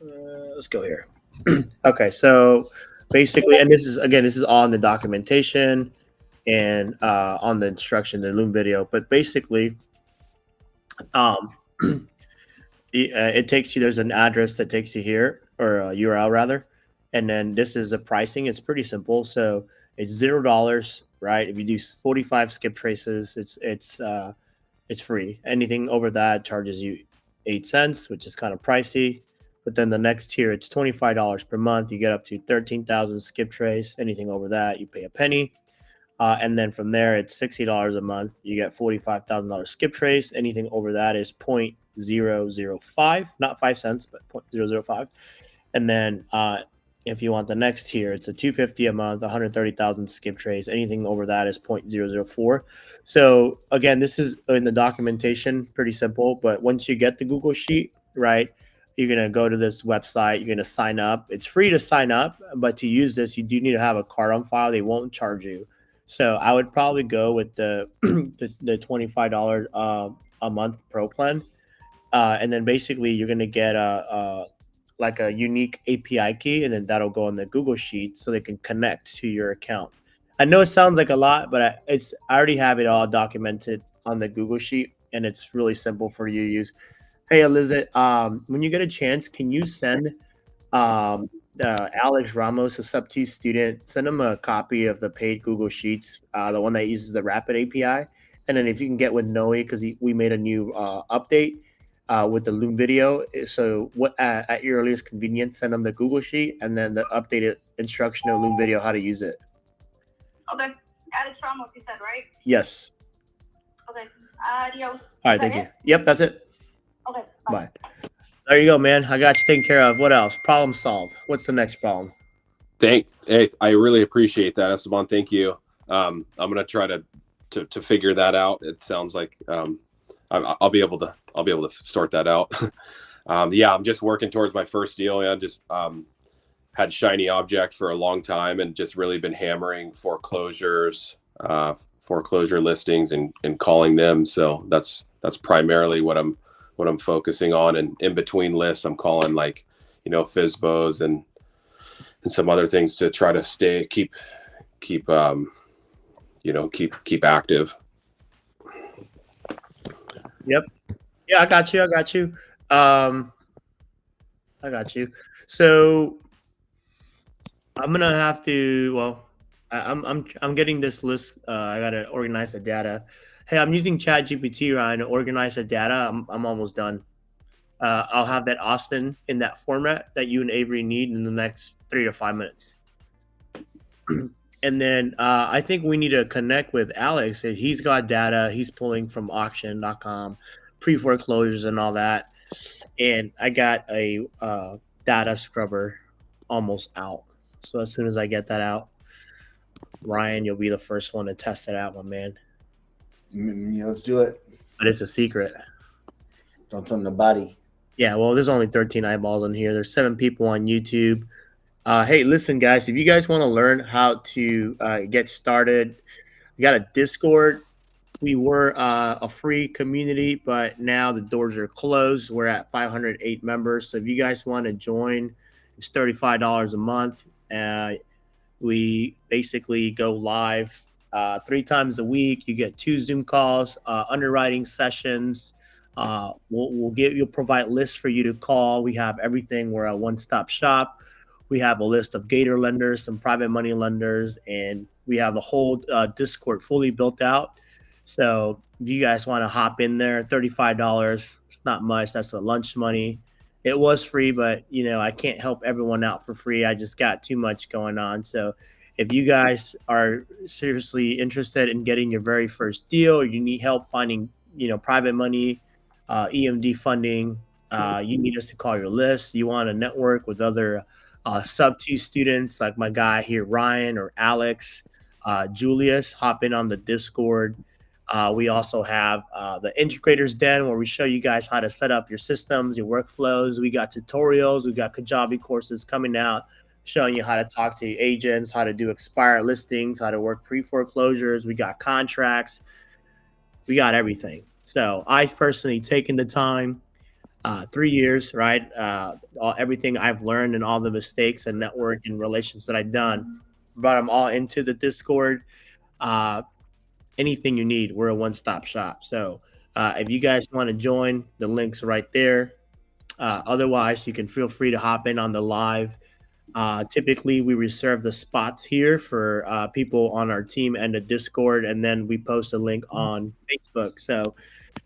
here. Okay, so basically, and this is all in the documentation and on the instruction, the Loom video. But basically, it takes you. There's an address that takes you here, or a URL rather, and then this is the pricing. It's pretty simple. So it's $0, right? If you do 45 skip traces, it's free. Anything over that charges you 8 cents, which is kind of pricey. But then the next tier, it's $25 per month. You get up to 13,000 skip trace. Anything over that, you pay a penny. And then from there, it's $60 a month. You get $45,000 skip trace. Anything over that is 0.005, not 5 cents, but 0.005. And then if you want the next tier, it's a $250 a month, 130,000 skip trace. Anything over that is 0.004. So again, this is in the documentation, pretty simple. But once you get the Google sheet, right, you're going to go to this website. You're going to sign up. It's free to sign up, but to use this, you do need to have a card on file. They won't charge you. So I would probably go with the $25 a month pro plan. And then basically you're going to get like a unique API key, and then that'll go on the Google sheet so they can connect to your account. I know it sounds like a lot, but I already have it all documented on the Google sheet, and it's really simple for you to use. Hey, Elizabeth, when you get a chance, can you send Alex Ramos, a sub-T student, send him a copy of the paid Google Sheets, the one that uses the Rapid API, and then if you can get with Noe, because we made a new update with the Loom video. So at your earliest convenience, send them the Google Sheet and then the updated instruction of Loom video how to use it. Okay, Alex Ramos, you said, right? Yes. Okay. Adios. All right, thank you. Yep, that's it. Okay. Bye. There you go, man. I got you taken care of. What else? Problem solved. What's the next problem? Thanks. Hey, I really appreciate that, Esteban. Thank you. I'm gonna try to figure that out. It sounds like I'll be able to sort that out. Yeah, I'm just working towards my first deal. Yeah, just had shiny object for a long time and just really been hammering foreclosures, foreclosure listings and calling them. So that's primarily what I'm focusing on. And in between lists, I'm calling like, FSBOs and some other things to try to keep active. Yep. Yeah, I got you. I got you. So I'm gonna have to. Well, I'm getting this list. I gotta organize the data. Hey, I'm using ChatGPT, Ryan, to organize the data. I'm almost done. I'll have that Austin in that format that you and Avery need in the next 3 to 5 minutes. And then I think we need to connect with Alex. He's got data he's pulling from auction.com, pre-foreclosures and all that. And I got a data scrubber almost out. So as soon as I get that out, Ryan, you'll be the first one to test it out, my man. Yeah, let's do it. But it's a secret. Don't tell nobody. Yeah, well, there's only 13 eyeballs in here. There's 7 people on YouTube. Hey, listen, guys, if you guys want to learn how to get started, we got a Discord. We were a free community, but now the doors are closed. We're at 508 members. So if you guys want to join, it's $35 a month. We basically go live 3 times a week. You get 2 Zoom calls, underwriting sessions. You'll provide lists for you to call. We have everything. We're a one-stop shop. We have a list of Gator lenders, some private money lenders, and we have the whole Discord fully built out. So if you guys want to hop in there, $35, it's not much. That's the lunch money. It was free, but I can't help everyone out for free. I just got too much going on. So if you guys are seriously interested in getting your very first deal, or you need help finding, private money, EMD funding, you need us to call your list. You want to network with other sub-T students like my guy here, Ryan or Alex, Julius, hop in on the Discord. We also have the Integrators Den, where we show you guys how to set up your systems, your workflows. We got tutorials. We got Kajabi courses coming out showing you how to talk to agents, how to do expired listings, how to work pre-foreclosures. We got contracts. We got everything. So I've personally taken the time, 3 years, right? Everything I've learned and all the mistakes and network and relations that I've done, brought them all into the Discord. Anything you need, we're a one-stop shop. So if you guys want to join, the link's right there. Otherwise, you can feel free to hop in on the live. Typically, we reserve the spots here for people on our team and the Discord, and then we post a link on Facebook. So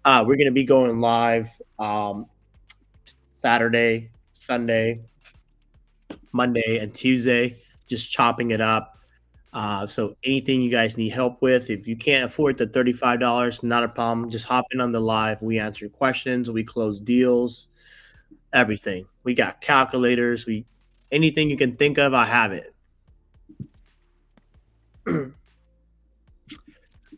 we're going to be going live Saturday, Sunday, Monday, and Tuesday, just chopping it up. So anything you guys need help with, if you can't afford the $35, not a problem. Just hop in on the live. We answer questions. We close deals. Everything. We got calculators. Anything you can think of, I have it.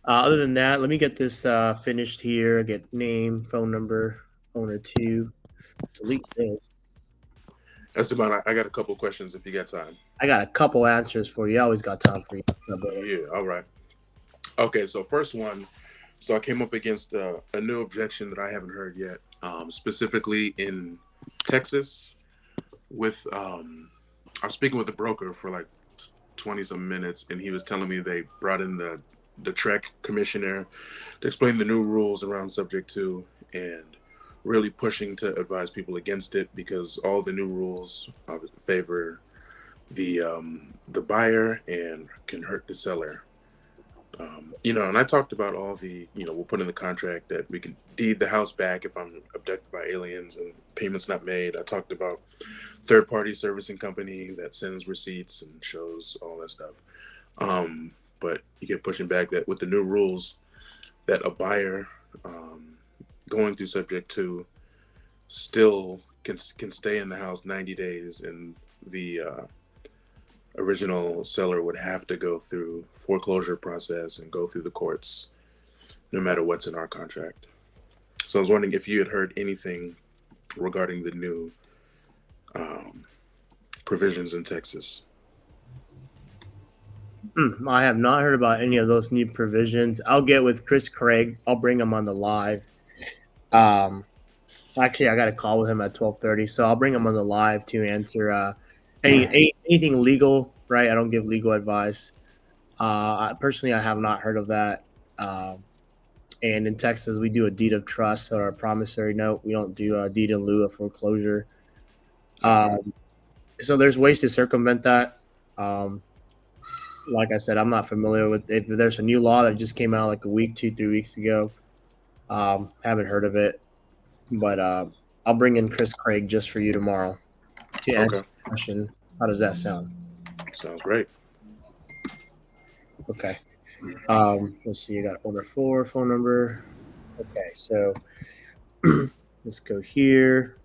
Other than that, let me get this finished here. Get name, phone number, owner 2. Delete this. Esteban, I got a couple questions if you got time. I got a couple answers for you. I always got time for you. Yeah, all right. Okay, so first one. So I came up against a new objection that I haven't heard yet, specifically in Texas. With I was speaking with a broker for like 20-some minutes, and he was telling me they brought in the TREC commissioner to explain the new rules around subject to, and really pushing to advise people against it because all the new rules favor the buyer and can hurt the seller. And I talked about all the, we'll put in the contract that we can deed the house back if I'm abducted by aliens and payments not made. I talked about third-party servicing company that sends receipts and shows all that stuff. But you get pushing back that with the new rules that a buyer going through subject to still can stay in the house 90 days, and the original seller would have to go through foreclosure process and go through the courts no matter what's in our contract. So I was wondering if you had heard anything regarding the new provisions in Texas. I have not heard about any of those new provisions. I'll get with Chris Craig. I'll bring him on the live. Actually, I got a call with him at 12:30, so I'll bring him on the live to answer anything legal. Right? I don't give legal advice. Personally, I have not heard of that. And in Texas, we do a deed of trust or a promissory note. We don't do a deed in lieu of foreclosure. So there's ways to circumvent that. Like I said, I'm not familiar with if there's a new law that just came out like a week, 2-3 weeks ago. Haven't heard of it, but I'll bring in Chris Craig just for you tomorrow to answer the question. How does that sound? Sounds great. Okay. Let's see. You got owner 4 phone number. Okay, so let's go here.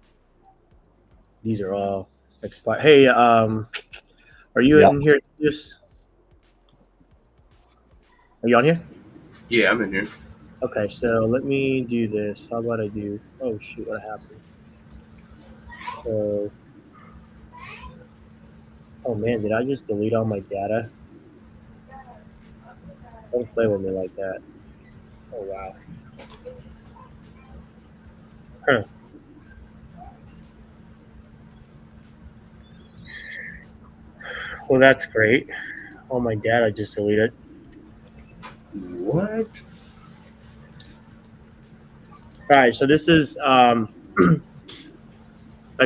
These are all expired. Hey, are you in here? Are you on here? Yeah, I'm in here. Okay, so let me do this. How about I do? Oh shoot! What happened? So, oh man, did I just delete all my data? Don't play with me like that. Oh wow. Huh. Well, that's great. All my data just deleted. What? All right, so this is I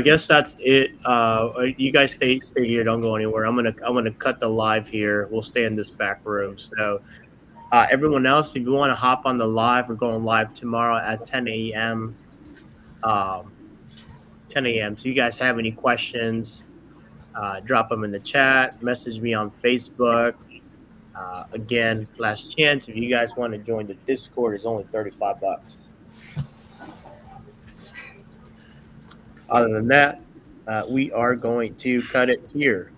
guess that's it. You guys stay here. Don't go anywhere. I'm gonna cut the live here. We'll stay in this back room. So everyone else, if you want to hop on the live, we're going live tomorrow at 10 a.m. 10 a.m. So you guys have any questions, drop them in the chat. Message me on Facebook. Again, last chance. If you guys want to join the Discord, it's only $35. Other than that, we are going to cut it here.